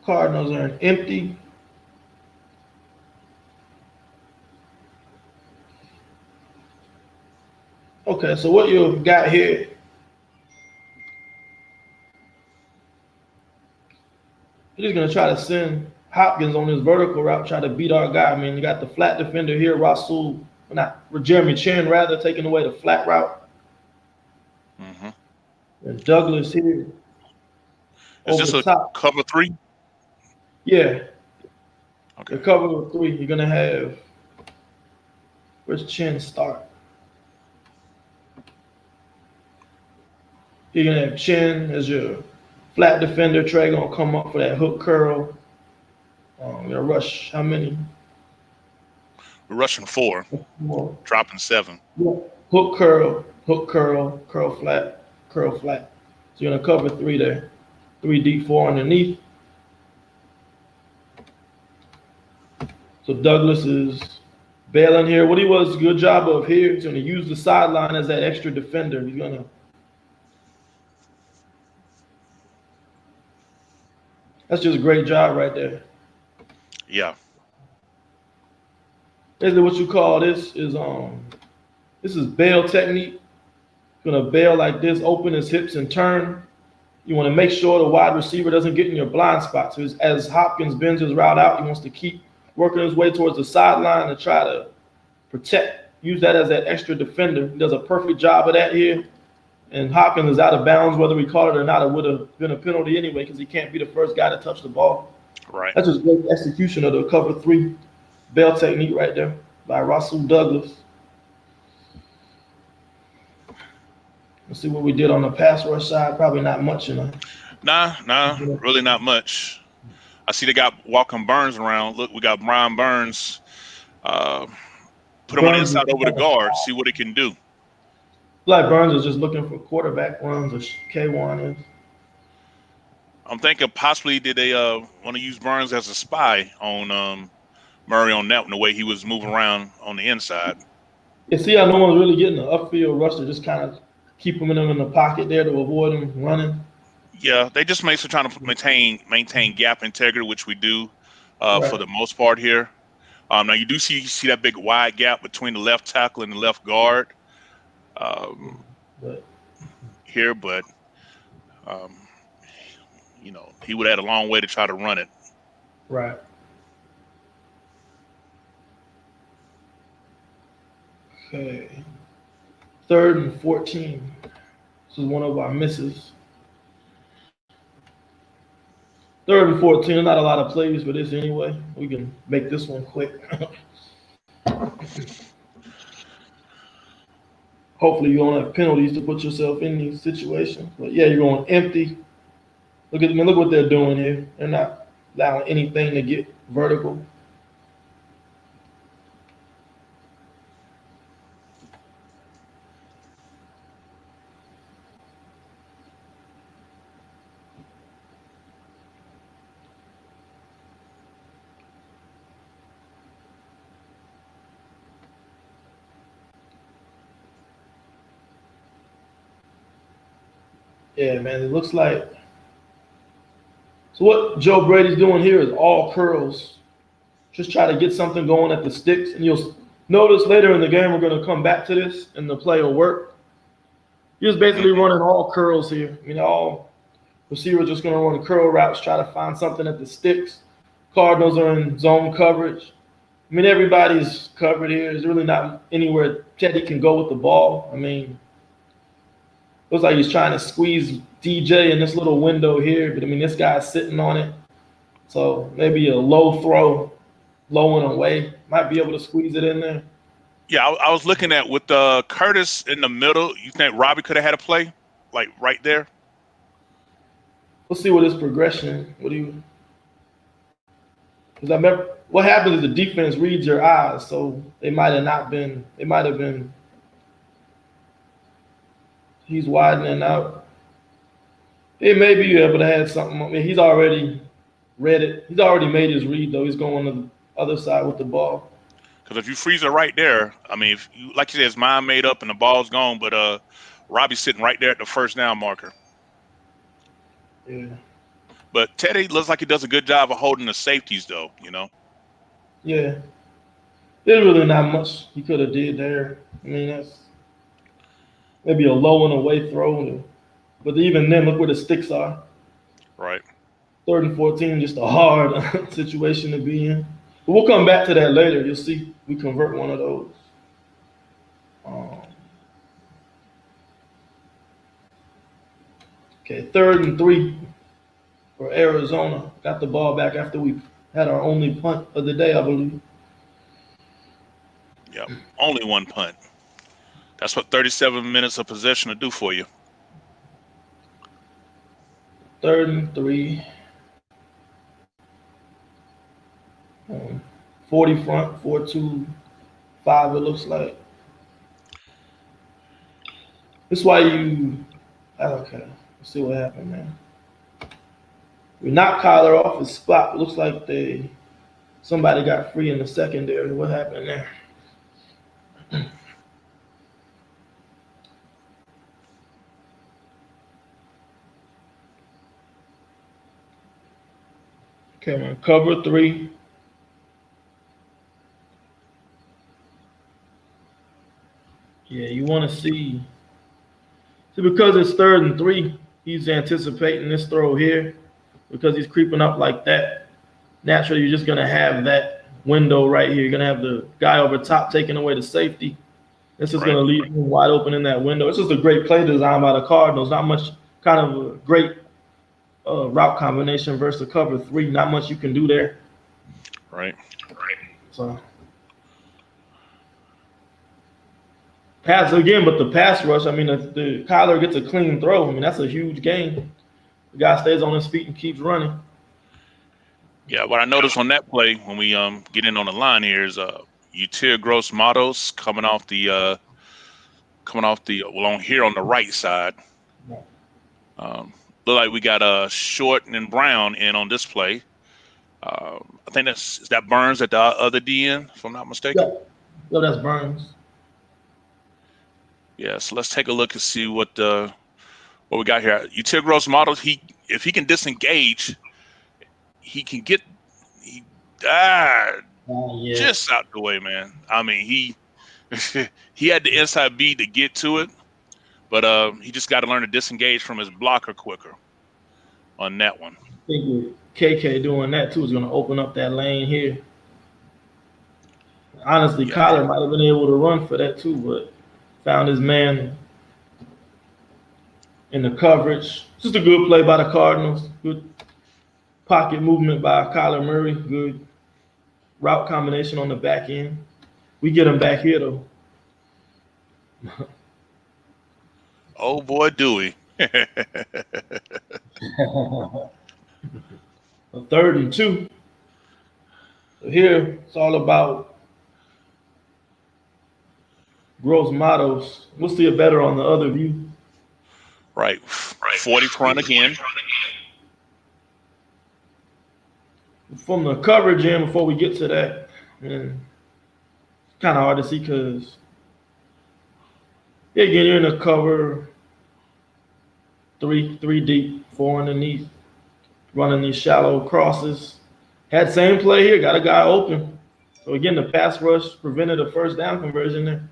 Cardinals are an empty. Okay, so what you've got here, you're just gonna try to send Hopkins on this vertical route, try to beat our guy. I mean, you got the flat defender here, Rasul, not Jeremy Chin, rather taking away the flat route, Hmm. and Douglas here Is over this the a top. cover 3? Yeah, Okay. The cover 3, you're gonna have where's Chin start? You're gonna have Chin as your flat defender. Trey gonna come up for that hook curl. You're gonna rush how many? We're rushing 4, More. dropping 7. Hook curl, curl flat. So you're gonna cover 3 there. 3 deep, 4 underneath. So Douglas is bailing here. What he was a good job of here, he's gonna use the sideline as that extra defender. He's gonna That's just a great job right there. Yeah. Basically what you call this is bail technique. Gonna bail like this, open his hips and turn. You want to make sure the wide receiver doesn't get in your blind spot. So as Hopkins bends his route out, he wants to keep working his way towards the sideline and try to protect. Use that as that extra defender. He does a perfect job of that here. And Hopkins is out of bounds, whether we call it or not. It would have been a penalty anyway because he can't be the first guy to touch the ball. Right. That's just great execution of the cover 3 bail technique right there by Russell Douglas. Let's see what we did on the pass rush side. Probably not much in a. Nah, really not much. I see they got Walker Burns around. Look, we got Brian Burns. Uh, put him on the Burns is inside over the guard. See what he can do. like Burns is just looking for quarterback runs, or K1 is. I'm thinking possibly did they want to use Burns as a spy on Murray on that one, the way he was moving around on the inside. You see how no one's really getting an upfield rush to just kind of keep him in the pocket there to avoid him running. Yeah, they just basically trying to maintain gap integrity, which we do for Right. the most part here. Now you do see that big wide gap between the left tackle and the left guard But here, but he would have had a long way to try to run it. right. Okay. 3rd and 14. This is one of our misses. 3rd and 14. Not a lot of plays for this anyway. We can make this one quick. Hopefully you don't have penalties to put yourself in these situations. But yeah, you're going empty. Look what they're doing here. They're not allowing anything to get vertical. Yeah, man, it looks like. So what Joe Brady's doing here is all curls. Just try to get something going at the sticks, and you'll notice later in the game we're going to come back to this, and the play will work. He's basically running all curls here. I mean, all receivers just going to run curl routes, try to find something at the sticks. Cardinals are in zone coverage. I mean, everybody's covered here. There's really not anywhere Teddy can go with the ball. I mean, looks like he's trying to squeeze DJ in this little window here, but I mean, this guy's sitting on it. So maybe a low throw, low and away, might be able to squeeze it in there. Yeah, I was looking at with Curtis in the middle. You think Robbie could have had a play like right there? Let's see what his progression. Because I remember what happens is the defense reads your eyes, so they might have not been. It might have been. He's widening out. It may be able to have something. I mean, he's already read it. He's already made his read, though. He's going to the other side with the ball. Because if you freeze it right there, I mean, if you, like you said, his mind made up and the ball's gone, but Robbie's sitting right there at the first down marker. Yeah. But Teddy looks like he does a good job of holding the safeties, though, Yeah. There's really not much he could have did there. I mean, that's maybe a low and away throw. But even then, look where the sticks are. Right. 3rd and 14, just a hard situation to be in. But we'll come back to that later. You'll see we convert one of those. Okay, 3rd and 3 for Arizona. Got the ball back after we Had our only punt of the day, I believe. Yep. Only one punt. That's what 37 minutes of possession will do for you. 3rd and 3. 40 front, 4-2-5. It looks like. That's why you. Okay. Let's see what happened, man. We knocked Kyler off his spot. Looks like somebody got free in the secondary. What happened there? Okay, man. Cover 3. Yeah, you want to see because it's 3rd and 3. He's anticipating this throw here because he's creeping up like that. Naturally, you're just gonna have that window right here. You're gonna have the guy over top taking away the safety. This is Right. gonna leave him wide open in that window. It's just a great play design by the Cardinals. Not much, kind of a great route combination versus cover 3. Not much you can do there. Right. So pass again, but the pass rush. I mean, the Kyler gets a clean throw. I mean, that's a huge gain. The guy stays on his feet and keeps running. Yeah, what I noticed on that play when we get in on the line here is Util Gross Matos coming off the on here on the right side. Look like we got Short and Brown in on this play. I think is that Burns at the other DN, if I'm not mistaken. Yeah, that's Burns. Yeah, so let's take a look and see what we got here. Util Gross Matos, if he can disengage, he can get just out the way, man. I mean, he he had the inside beat to get to it, but he just got to learn to disengage from his blocker quicker on that one. I think with KK doing that too is going to open up that lane here. Honestly, Yeah. Kyler might have been able to run for that too, but found his man in the coverage. Just a good play by the Cardinals. Good pocket movement by Kyler Murray. Good route combination on the back end. We get him back here though. Oh boy, do we. A 3rd and 2. So here it's all about Gross Matos. We'll see it better on the other view. Right. 40 front again. From the coverage in, before we get to that, it's kind of hard to see because, again, you're in the cover 3 deep, 4 underneath, running these shallow crosses. Had same play here, got a guy open. So again, the pass rush prevented a 1st down conversion there.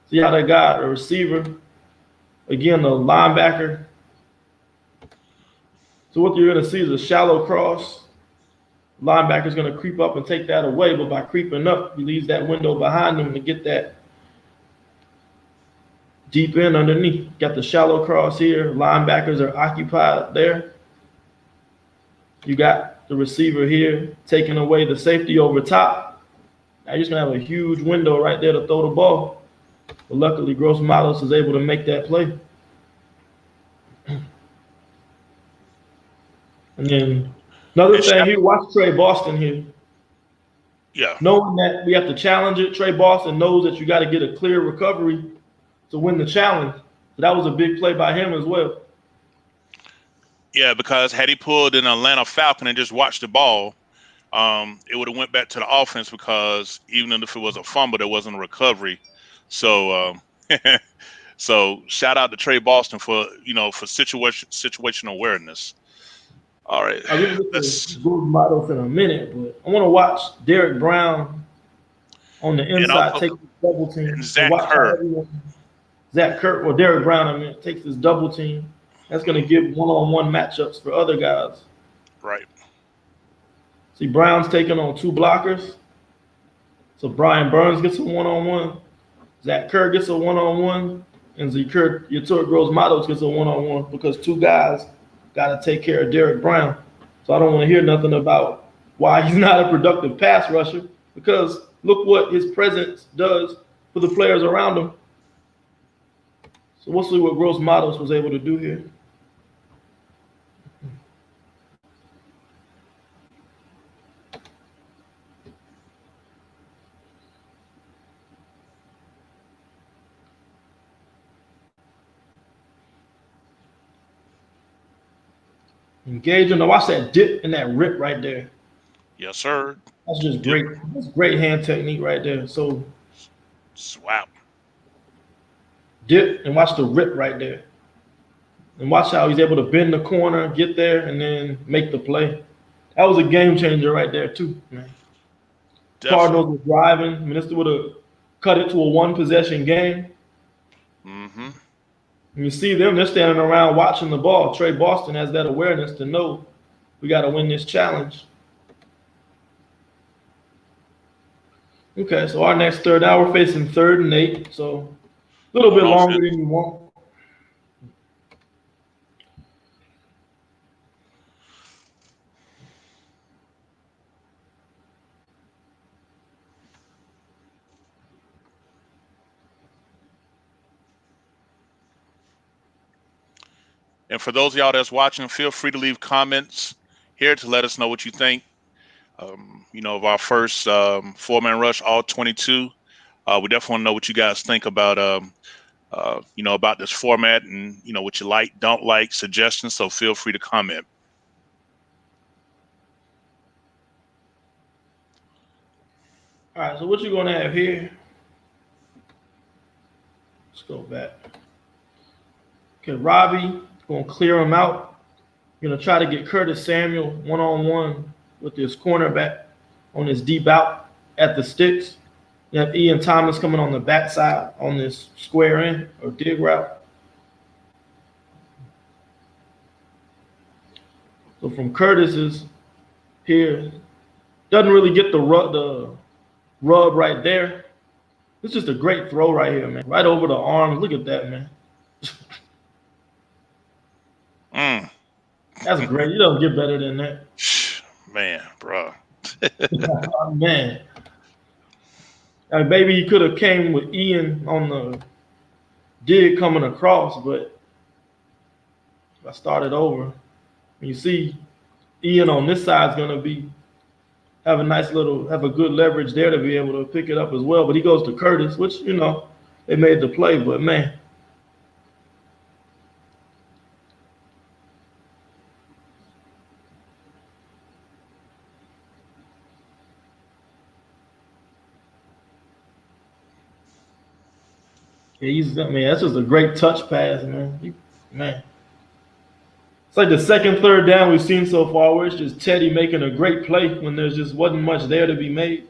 See how they got a receiver. Again, the linebacker. So what you're going to see is a shallow cross. Linebacker's going to creep up and take that away, but by creeping up, he leaves that window behind him to get that deep in underneath. Got the shallow cross here. Linebackers are occupied there. You got the receiver here taking away the safety over top. Now you're just going to have a huge window right there to throw the ball. But luckily, Gross Matos is able to make that play. And then another thing here, watch Trey Boston here. Yeah. Knowing that we have to challenge it, Trey Boston knows that you got to get a clear recovery to win the challenge. So that was a big play by him as well. Yeah, because had he pulled an Atlanta Falcon and just watched the ball, it would have went back to the offense because even if it was a fumble, there wasn't a recovery. So so shout out to Trey Boston for situational awareness. All right. I'll get to Gross Matos in a minute, but I want to watch Derek Brown on the inside take the double team. And Zach Kerr, or Derek Brown, takes this double team. That's going to give one-on-one matchups for other guys. Right. See, Brown's taking on 2 blockers. So Brian Burns gets a one-on-one. Zach Kerr gets a one-on-one. And Util Gross Matos gets a one-on-one because 2 guys got to take care of Derek Brown. So I don't want to hear nothing about why he's not a productive pass rusher, because look what his presence does for the players around him. So we'll see what Gross Matos was able to do here. Engaging. Now watch that dip and that rip right there. Yes, sir. That's just Dip. great. That's great hand technique right there. So Swap. dip and watch the rip right there. And watch how he's able to bend the corner, get there, and then make the play. That was a game changer right there, too, man. Definitely. Cardinals were driving. I mean, this would have cut it to a one possession game. Mm-hmm. And you see them, they're standing around watching the ball. Trey Boston has that awareness to know we got to win this challenge. Okay, so our next third, now we're facing 3rd and 8. So a little bit On longer offense. than you want. And for those of y'all that's watching, feel free to leave comments here to let us know what you think. Of our first 4-man rush, all 22. We definitely want to know what you guys think about, about this format and, what you like, don't like, suggestions. So feel free to comment. All right, so what you're going to have here, let's go back. Okay, Robbie, going to clear him out. You're going to try to get Curtis Samuel one-on-one with this cornerback on this deep out at the sticks. You have Ian Thomas coming on the backside on this square in or dig route. So from Curtis's here, doesn't really get the rub right there. It's just a great throw right here, man. Right over the arms. Look at that, man. That's great. You don't get better than that. Man, bro. Oh, man. I mean, maybe he could have came with Ian on the dig coming across, but I started over. You see Ian on this side is going to have a good leverage there to be able to pick it up as well. But he goes to Curtis, which, they made the play, but man. Yeah, that's just a great touch pass, man. Man. It's like the second, third down we've seen so far where it's just Teddy making a great play when there just wasn't much there to be made.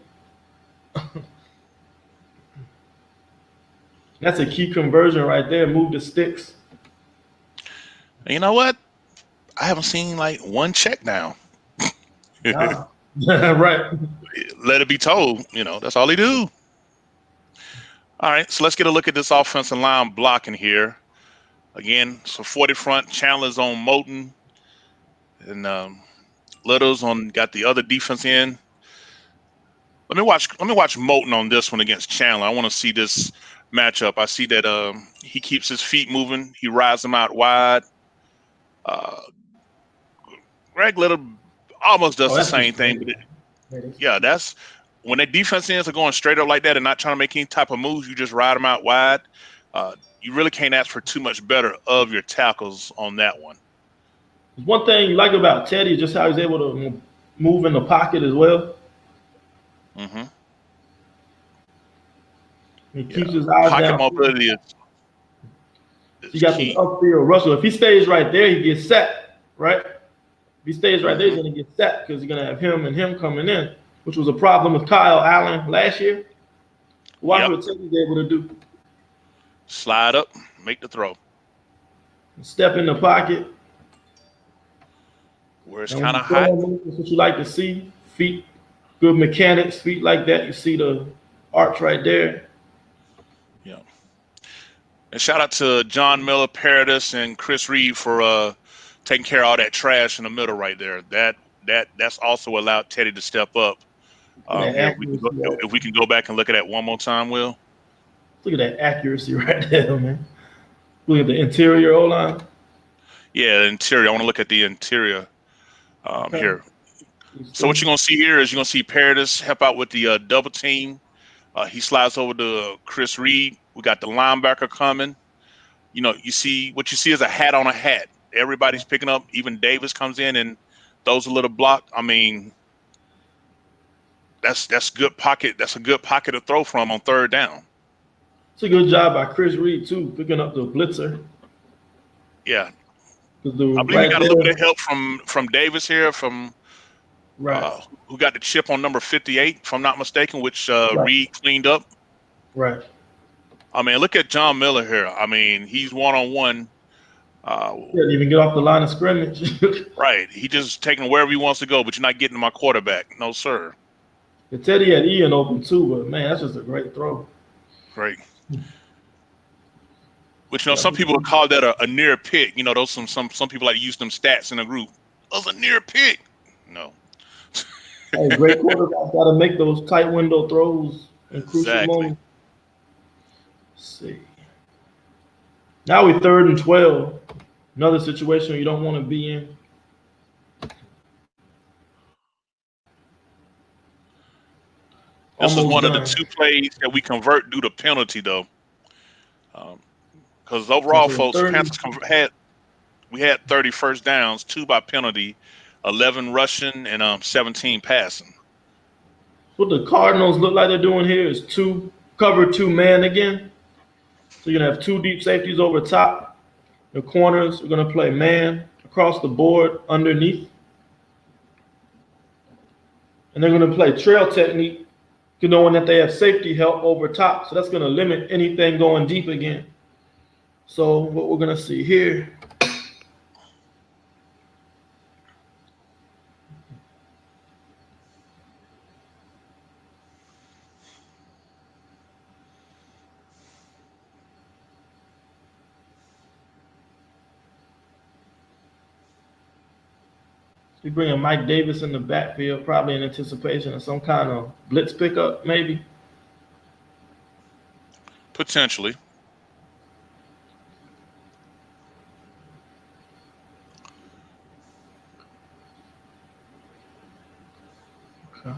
That's a key conversion right there. Move the sticks. You know what? I haven't seen like one check down. Nah. Right. Let it be told. That's all he do. All right, so let's get a look at this offensive line blocking here. Again, so 40 front, Chandler's on Moton, and Little's got the other defense in. Let me watch Moton on this one against Chandler. I want to see this matchup. I see that he keeps his feet moving. He rides them out wide. Greg Little almost does the same thing, but that's when their defense ends are going straight up like that and not trying to make any type of moves. You just ride them out wide. You really can't ask for too much better of your tackles on that one. One thing you like about Teddy is just how he's able to move in the pocket as well. Mm-hmm. He keeps his eyes pocket down. Mobility is he got key. the upfield rustle. If he stays right there, he gets set, right? If he stays right there, he's going to get set because he's going to have him coming in, which was a problem with Kyle Allen last year. Watch what Teddy's able to do. Slide up, make the throw. Step in the pocket. Where it's kind of hot. That's what you like to see. Feet, good mechanics, feet like that. You see the arch right there. Yeah. And shout out to John Miller, Paradis, and Chris Reed for taking care of all that trash in the middle right there. that's also allowed Teddy to step up. Look at that Here accuracy. if we can go back and look at that one more time, Will. Look at that accuracy right there, man. Look at the interior O line. Yeah, interior. I want to look at the interior Okay. here. So what you're gonna see here is you're gonna see Paradis help out with the double team. He slides over to Chris Reed. We got the linebacker coming. You know, you see what you see is a hat on a hat. Everybody's picking up. Even Davis comes in and throws a little block. I mean, that's good pocket. That's a good pocket to throw from on third down. It's a good job by Chris Reed too, picking up the blitzer. Yeah, I believe we Right got a little bit there, of help from Davis here, from right, who got the chip on number 58, if I'm not mistaken, which right, Reed cleaned up. right. I mean, look at John Miller here. I mean, he's one-on-one. Didn't even get off the line of scrimmage. Right. He just taking wherever he wants to go, but you're not getting to my quarterback. No, sir. And Teddy had Ian open too, but man, that's just a great throw. Great. Which, you know, some people would call that a near pick. You know, those some people like to use them stats in a group. That was a near pick. No. Hey, great quarterbacks got to make those tight window throws in crucial Exactly. moments. Let's see. Now we're 3rd and 12. Another situation you don't want to be in. This is Almost one of the done. 2 plays that we convert due to penalty, though. Because Okay, overall, so folks, 30. Panthers had 30 first downs, 2 by penalty, 11 rushing, and 17 passing. What the Cardinals look like they're doing here is cover 2 man again. So you're gonna have 2 deep safeties over top. The corners are gonna play man across the board underneath. And they're gonna play trail technique, knowing that they have safety help over top. So that's gonna limit anything going deep again. So what we're gonna see here. We bringing Mike Davis in the backfield, probably in anticipation of some kind of blitz pickup, maybe. Potentially. Okay.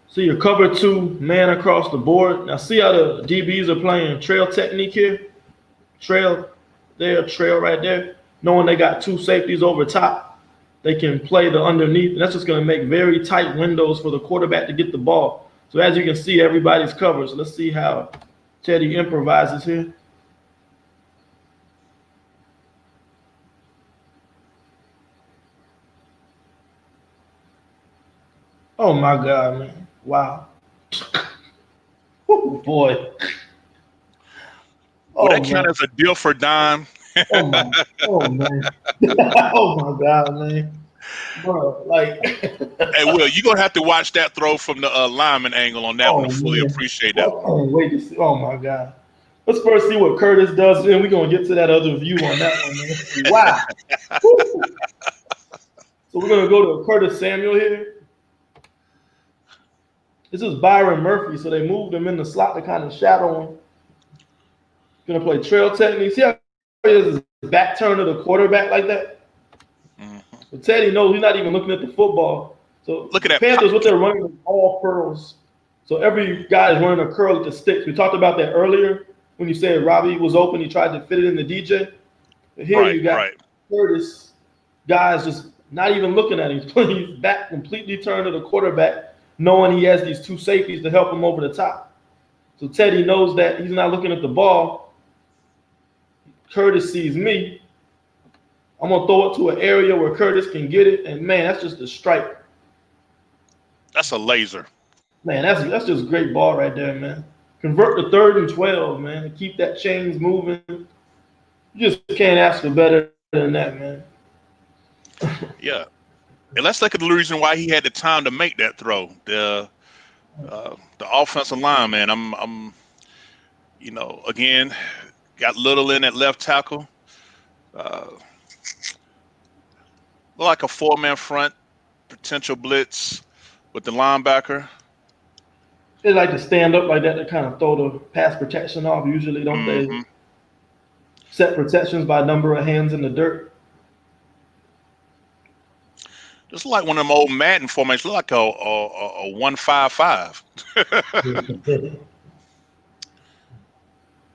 So your cover 2 man across the board. Now see how the DBs are playing trail technique here? Trail there, trail right there. Knowing they got 2 safeties over top, they can play the underneath. And that's just going to make very tight windows for the quarterback to get the ball. So as you can see, everybody's covered. So let's see how Teddy improvises here. Oh my God, man. Wow. Oh boy. Would Oh that man. count as a deal for dime? Oh my. Oh man. Oh my God, man. Bro, like. Hey, Will, you're going to have to watch that throw from the lineman angle on that one Oh to fully man. appreciate Well, that I one. can't wait to see. Oh my God. Let's first see what Curtis does, then we're gonna get to that other view on that one, man. Wow. Woo. So we're gonna go to Curtis Samuel here. This is Byron Murphy, so they moved him in the slot to kind of shadow him. Gonna play trail technique. See how he has his back turn to the quarterback like that? Mm-hmm. But Teddy knows he's not even looking at the football. So Look at that. Panthers, what they're running is all pearls. So every guy is running a curl at the sticks. We talked about that earlier when you said Robbie was open, he tried to fit it in the DJ. But here you got Curtis, guys just not even looking at him. He's playing his back completely turned to the quarterback, knowing he has these 2 safeties to help him over the top. So Teddy knows that he's not looking at the ball. Curtis sees me. I'm gonna throw it to an area where Curtis can get it, and man, that's just a strike. That's a laser. Man, that's just great ball right there, man. Convert to 3rd and 12, man, and keep that chains moving. You just can't ask for better than that, man. Yeah. And let's look at the reason why he had the time to make that throw. The offensive line, man. I'm you know, again, got Little in at left tackle. like a 4-man front, potential blitz with the linebacker. They like to stand up like that to kind of throw the pass protection off. Usually, don't they Hmm. set protections by number of hands in the dirt? Just like one of them old Madden formations, look like a 1-5-5.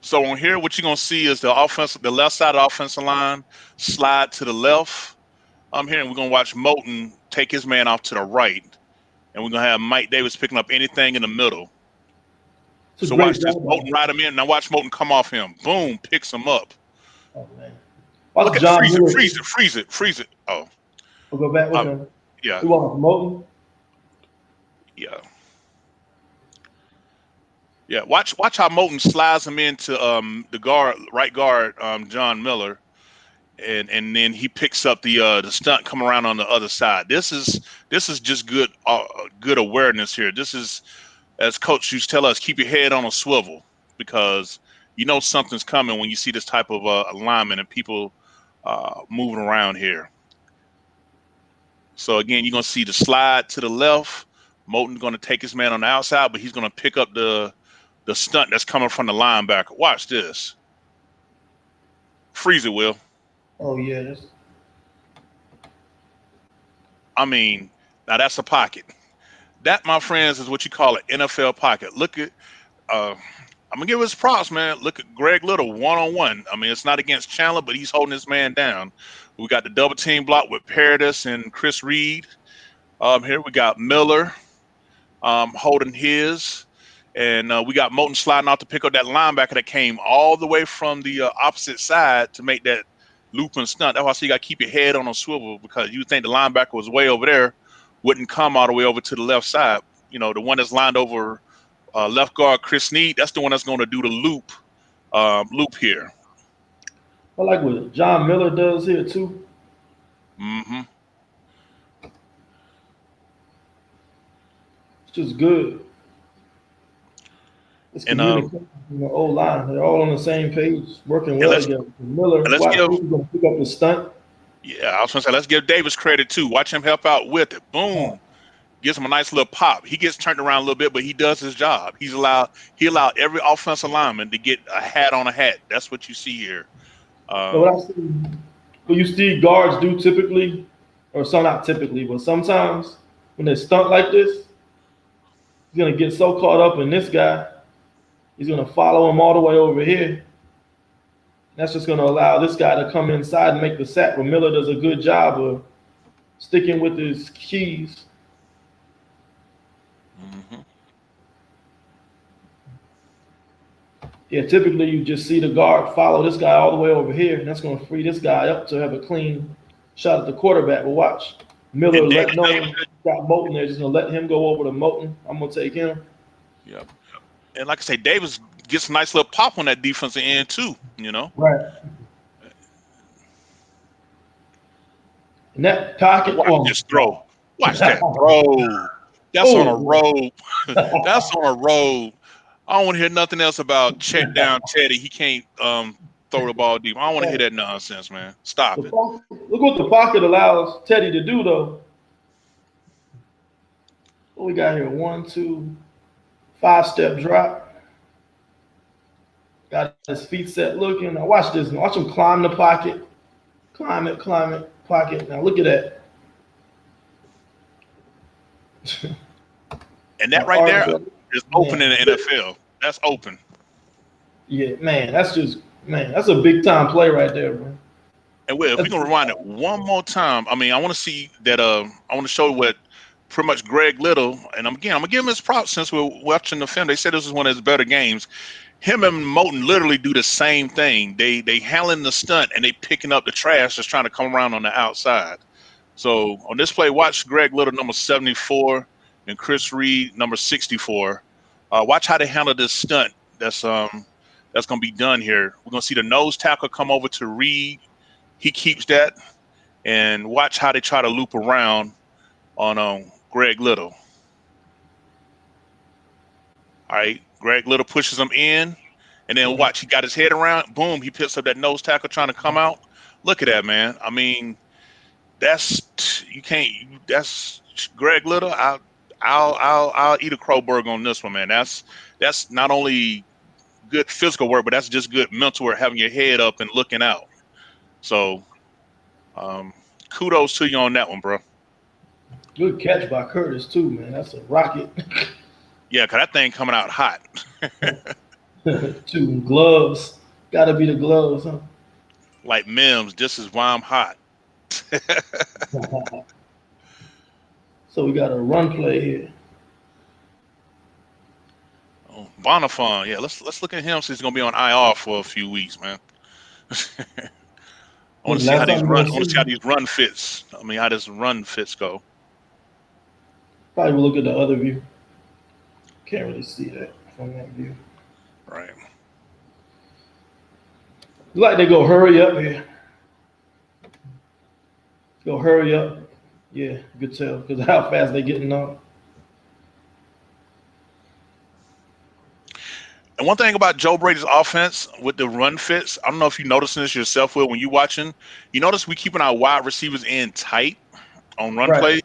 So on here, what you're gonna see is the left side of the offensive line slide to the left. I'm here, and we're gonna watch Moton take his man off to the right, and we're gonna have Mike Davis picking up anything in the middle. It's a So great watch this. job by Moton ride him in. Now watch Moton come off him. Boom, picks him up. oh man. Look Watch at John freeze it, Miller. freeze it, freeze it, freeze it. Oh, We'll go back. um, Okay. yeah, We want to promote him. yeah, yeah. Watch how Moton slides him into the right guard, John Miller, and then he picks up the stunt come around on the other side. This is just good awareness here. This is, as coach used to tell us, keep your head on a swivel, because you know something's coming when you see this type of alignment and people moving around here. So again, you're gonna see the slide to the left. Moton's gonna take his man on the outside, but he's gonna pick up the stunt that's coming from the linebacker. Watch this. Freeze it, Will. Oh yeah. I mean, now that's a pocket. That, my friends, is what you call an NFL pocket. Look at, I'm gonna give his props, man. Look at Greg Little 1-on-1. I mean, it's not against Chandler, but he's holding his man down. We got the double team block with Paradis and Chris Reed. Here we got Miller holding his, and we got Moton sliding out to pick up that linebacker that came all the way from the opposite side to make that loop and stunt. That's why I say you got to keep your head on a swivel, because you think the linebacker was way over there, wouldn't come all the way over to the left side. You know, the one that's lined over left guard Chris Snead, that's the one that's going to do the loop here. I like what John Miller does here too. Hmm. It's just good. It's And communication from the old line. They're all on the same page, working and well let's together. Miller, and let's watch give this. He's gonna pick up the stunt. yeah, I was going to say, let's give Davis credit too. Watch him help out with it. Oh, Boom. Gives him a nice little pop. He gets turned around a little bit, but he does his job. He allowed every offensive lineman to get a hat on a hat. That's what you see here. so what Um, I see, what you see guards do typically, or some not typically, but sometimes when they stunt like this, he's gonna get so caught up in this guy, he's gonna follow him all the way over here. That's just gonna allow this guy to come inside and make the sack. But Miller does a good job of sticking with his keys. mhm. Yeah, typically you just see the guard follow this guy all the way over here, and that's going to free this guy up to have a clean shot at the quarterback. But watch, Miller And Davis, let no one got Moton there, just gonna let him go over to Moton. I'm gonna take him. yeah. And like I say, Davis gets a nice little pop on that defensive end too. You know, Right. And that and pocket, watch oh, this throw. Watch that throw. That's on a oh, rope. That's on a rope. I don't want to hear nothing else about check down Teddy. He can't throw the ball deep. I don't want to hear right. that nonsense, man. Stop it. Look what the pocket allows Teddy to do, though. What we got here? 1, 2, 5-step drop. Got his feet set looking. Now watch this. Watch him climb the pocket. Climb it, pocket. Now look at that. And that Now, right there is open in man, the NFL. That's open. yeah, man, that's a big time play right there, bro. And if we're That's gonna rewind it one more time, I mean, I want to see that. I want to show what pretty much Greg Little, and I'm gonna give him his props since we're watching the film. They said this is one of his better games. Him and Moton literally do the same thing. They handling the stunt and they picking up the trash that's trying to come around on the outside. So on this play, watch Greg Little, number 74, and Chris Reed, number 64. Watch how they handle this stunt that's gonna be done here. We're gonna see the nose tackle come over to Reed. He keeps that, and watch how they try to loop around on Greg Little. All right, Greg Little pushes him in, and then watch, he got his head around. Boom, he picks up that nose tackle trying to come out. Look at that, man. I mean, you can't. That's Greg Little. I'll eat a Crowburg on this one, man. That's not only good physical work, but that's just good mental work, having your head up and looking out. So, kudos to you on that one, bro. Good catch by Curtis too, man. That's a rocket. Yeah, cause that thing coming out hot. Two gloves. Got to be the gloves, huh? Like Mims, this is why I'm hot. So we got a run play here. Oh, Bonifon, yeah, let's look at him since he's gonna be on IR for a few weeks, man. I want to see how Last these time we're run. gonna I want to see see. how these run fits. I mean, how this run fits go. Probably will look at the other view. Can't really see that from that view. Right. Like they go hurry up here. Go hurry up. Yeah, good tell because how fast they getting up. And one thing about Joe Brady's offense with the run fits, I don't know if you noticing this yourself, Will, when you watching. You notice we keeping our wide receivers in tight on run Right. play.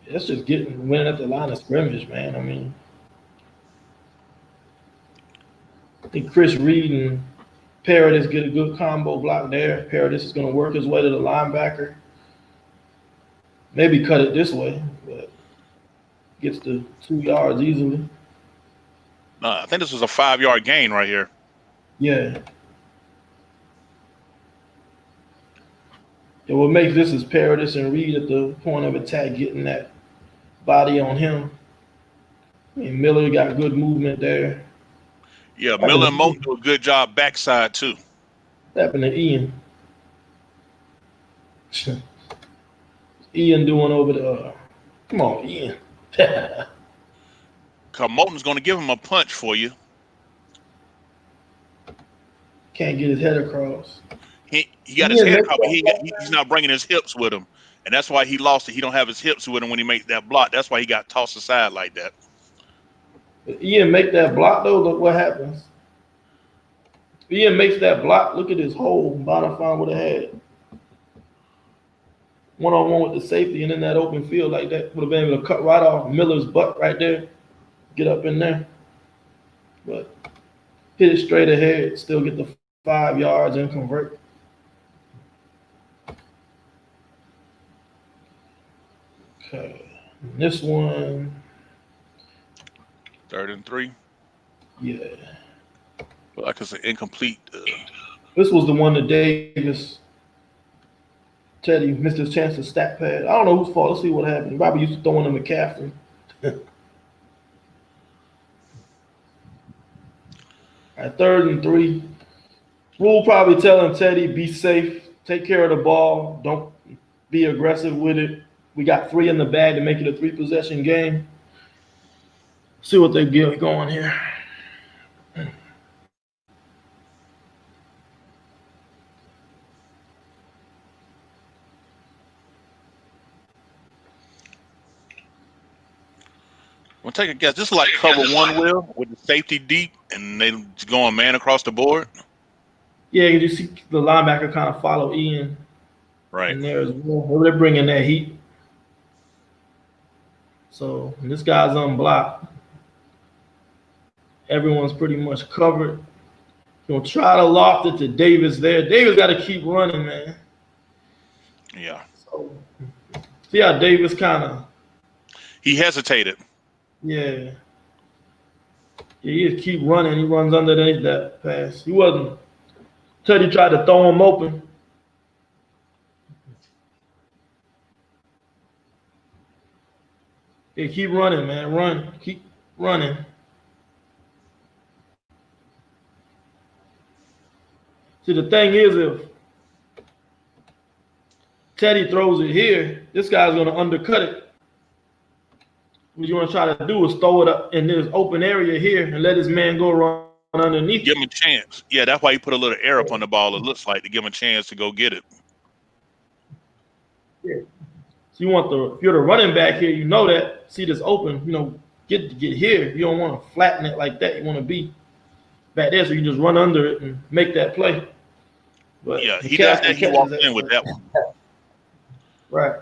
That's just getting winning at the line of scrimmage, man. I mean, I think Chris Reed and Paradis get a good combo block there. Paradis is going to work his way to the linebacker. Maybe cut it this way, but gets the 2 yards easily. I think this was a 5-yard gain right here. Yeah. And what makes this is Paradis and Reed at the point of attack getting that body on him. I mean, Miller got good movement there. Yeah, Miller and Moten do a good job backside too. What happened to Ian? Ian doing over the. Come on, Ian. Cause Moten's going to give him a punch for you. Can't get his head across. He got his head across, but he's not bringing his hips with him, and that's why he lost it. He don't have his hips with him when he makes that block. That's why he got tossed aside like that. If Ian make that block though, look what happens. If Ian makes that block, look at his hole. Bonifant would have had one-on-one with the safety, and in that open field like that, would have been able to cut right off Miller's butt right there, get up in there. But hit it straight ahead, still get the 5 yards and convert. Okay, this one. 3rd and 3. Yeah. Like it's an incomplete. This was the one that Davis. Teddy missed his chance to stack pad. I don't know whose fault. Let's see what happened. Bobby used to throwing to McCaffrey. All right, 3rd and 3. Rule probably telling Teddy, be safe, take care of the ball, don't be aggressive with it. We got 3 in the bag to make it a 3-possession game. See what they get going here. We'll take a guess. This is like cover 1, Will, with the safety deep, and they going man across the board. Yeah, you see the linebacker kind of follow Ian Right. in there as well. They're bringing that heat. So this guy's unblocked. Everyone's pretty much covered. You'll try to loft it to Davis there. Davis got to keep running, man. Yeah. So see how Davis kind of. He hesitated. Yeah. He just keep running. He runs underneath that pass. He wasn't. Teddy tried to throw him open. Yeah, keep running, man. Run. Keep running. See, the thing is, if Teddy throws it here, this guy's going to undercut it. What you want to try to do is throw it up in this open area here and let his man go run underneath. Give him a chance. Yeah, that's why he put a little air up on the ball, it looks like, to give him a chance to go get it. Yeah. So you want if you're the running back here, you know that. See this open, get here. You don't want to flatten it like that. You want to be back there so you can just run under it and make that play. But Yeah, he does that. McCaffrey He catches walks that. in with that one. Right.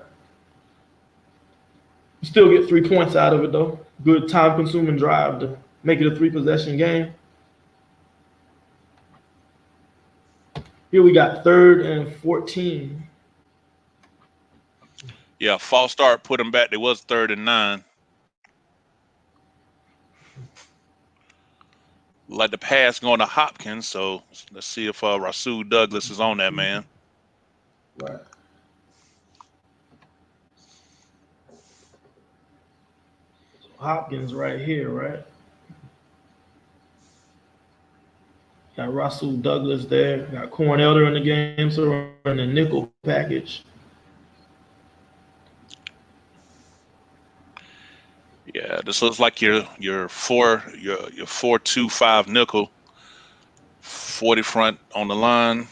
You still get 3 points out of it though. Good time consuming drive to make it a 3 possession game. Here we got 3rd and 14. Yeah, false start put him back. There was 3rd and 9. Like the pass going to Hopkins. So let's see if Rasul Douglas is on that, man. Right. So Hopkins right here, right? Got Russell Douglas there. Got Cornelder in the game, so we're in the nickel package. Yeah, this looks like your 4-2-5 nickel. 40 front on the line.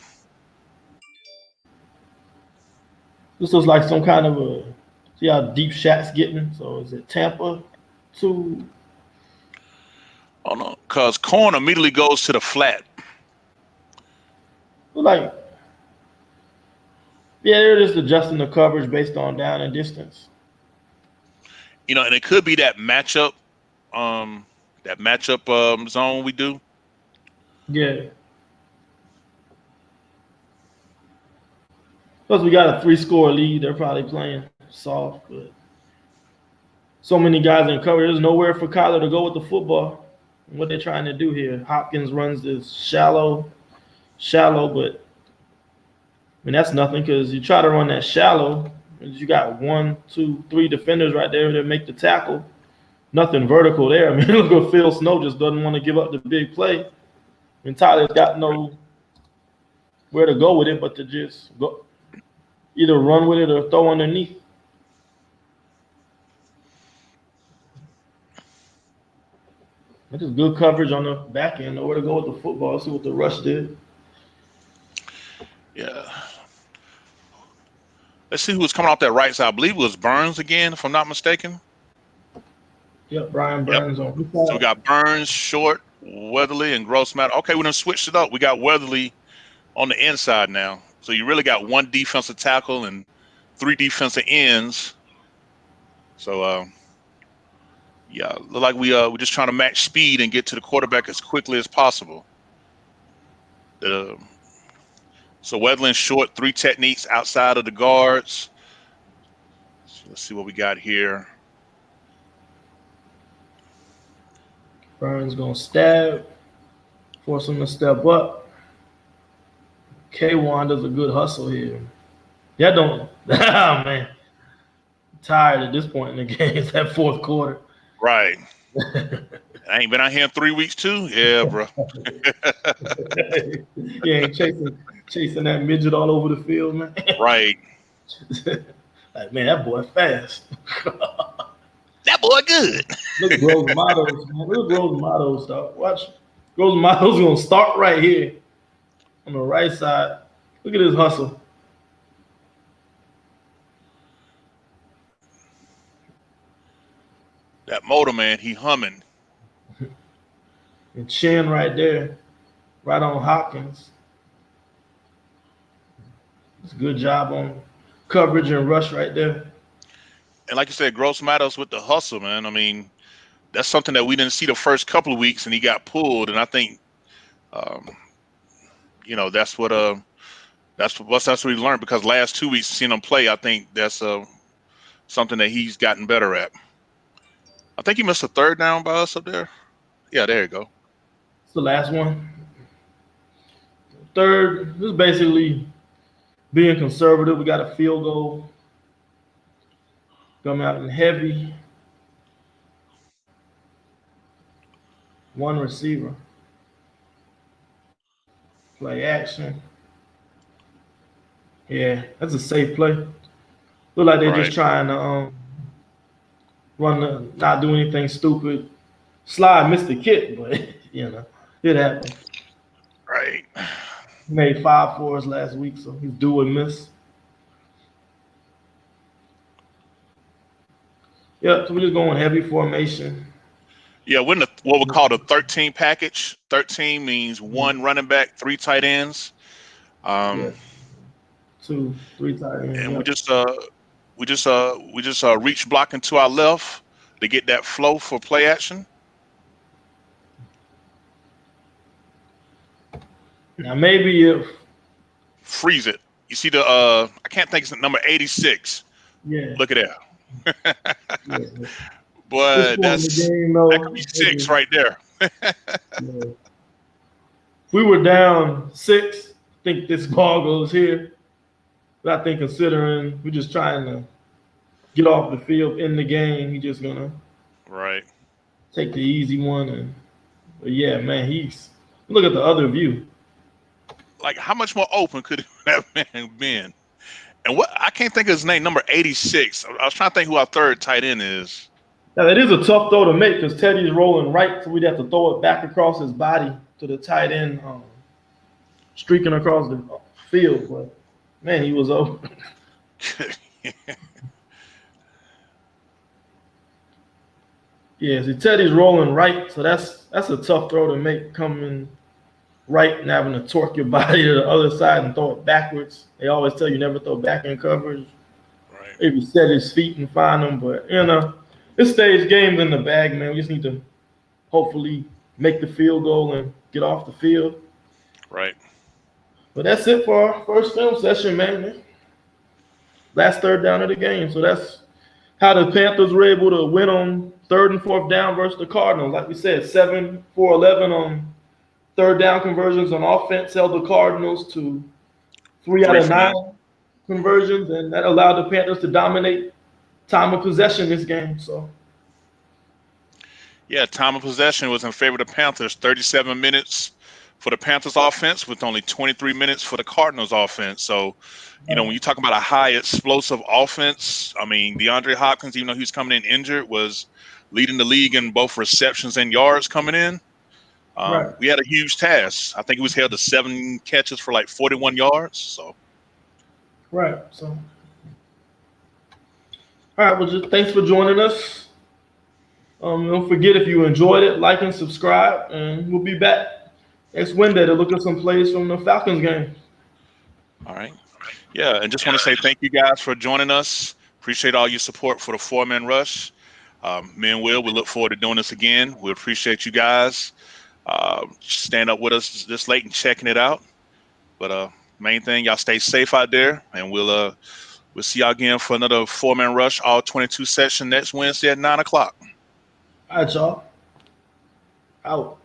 This looks like some kind of a. See how deep Shaq's getting. So is it Tampa to? Oh no, because corn immediately goes to the flat. Like, yeah, they're just adjusting the coverage based on down and distance. You know, and it could be that matchup zone we do. Yeah. Plus, we got a 3-score lead. They're probably playing soft, but so many guys in cover. There's nowhere for Kyler to go with the football. And what they're trying to do here, Hopkins runs this shallow, but I mean that's nothing because you try to run that shallow, and you got 1, 2, 3 defenders right there that make the tackle. Nothing vertical there. I mean, look at Phil Snow just doesn't want to give up the big play, and Tyler's got no where to go with it but to just go either run with it or throw underneath. That is good coverage on the back end. Know where to go with the football. See what the rush did. Yeah. Let's see who was coming off that right side. I believe it was Burns again, if I'm not mistaken. Yep, Brian Yep. Burns on. So we got Burns, Short, Weatherly, and Grossmatter. Okay, we done switched it up. We got Weatherly on the inside now. So you really got 1 defensive tackle and 3 defensive ends. So yeah, look like we're just trying to match speed and get to the quarterback as quickly as possible. So Weatherly and Short, 3 techniques outside of the guards. So let's see what we got here. Burns gonna stab, force him to step up. K1 does a good hustle here. Yeah, don't. Oh man, I'm tired at this point in the game. It's that 4th quarter. Right. I ain't been out here in 3 weeks too. Yeah, bro. You ain't chasing that midget all over the field, man. Right. Like, man, that boy fast. That boy good. Look at Gross Matos, man. Look at Gross Matos, dog. Watch. Gross Matos gonna start right here on the right side. Look at his hustle. That motor man, he humming. And Chin right there, right on Hopkins. It's a good job on coverage and rush right there. And like you said, Gross Matos with the hustle, man. I mean, that's something that we didn't see the first couple of weeks, and he got pulled. And I think, you know, that's what we learned, because last 2 weeks seeing him play, I think that's something that he's gotten better at. I think he missed a 3rd down by us up there. Yeah, there you go. It's the last one. 3rd, this is basically being conservative. We got a field goal. Come out in heavy. 1 receiver. Play action. Yeah, that's a safe play. Look like they're just trying to not do anything stupid. Slide missed the kick, but you know, it happened. Right. He made 5 for us last week, so he's do and miss. Yeah, so we're just going heavy formation. Yeah, we're in what we call the 13 package. 13 means 1 running back, 3 tight ends. Yeah, Um, 2, 3 tight ends. and Yeah. we just reach blocking to our left to get that flow for play action. Now maybe if Freeze it. You see the I can't think it's number 86. yeah, Look at that. yeah. This But point in the game that could be though, six right there. yeah. If we were down 6, I think this ball goes here. But I think considering we're just trying to get off the field in the game, he's just gonna Right. take the easy one. And but yeah, man, he's look at the other view. Like how much more open could that man been? And what I can't think of his name, number 86. I was trying to think who our third tight end is. Now it is a tough throw to make because Teddy's rolling right, so we'd have to throw it back across his body to the tight end, streaking across the field. But man, he was open. Yeah, see, Teddy's rolling right, so that's a tough throw to make, coming right and having to torque your body to the other side and throw it backwards. They always tell you never throw back in coverage. Right. Maybe set his feet and find them, but this stage game's in the bag, man. We just need to hopefully make the field goal and get off the field. Right. But that's it for our first film session, man. Last third down of the game. So that's how the Panthers were able to win on 3rd and 4th down versus the Cardinals. Like we said, 7 for 11 on third down conversions on offense, held the Cardinals to 3 out Three of for 9 9. conversions, and that allowed the Panthers to dominate time of possession this game. So Yeah, time of possession was in favor of the Panthers. 37 minutes for the Panthers offense with only 23 minutes for the Cardinals offense. So, when you talk about a high explosive offense, I mean, DeAndre Hopkins, even though he was coming in injured, was leading the league in both receptions and yards coming in. right, We had a huge task. I think he was held to 7 catches for like 41 yards. So, right. So all right, well, just thanks for joining us. Don't forget, if you enjoyed it, like and subscribe, and we'll be back next Wednesday to look at some plays from the Falcons game. all right. Yeah, and just want to say thank you guys for joining us. Appreciate all your support for the 4-man rush. Me and Will, we look forward to doing this again. We appreciate you guys. Stand up with us this late and checking it out. But main thing, y'all stay safe out there, and we'll see y'all again for another 4-man rush, all 22 session next Wednesday at 9 o'clock. All right, y'all. Out.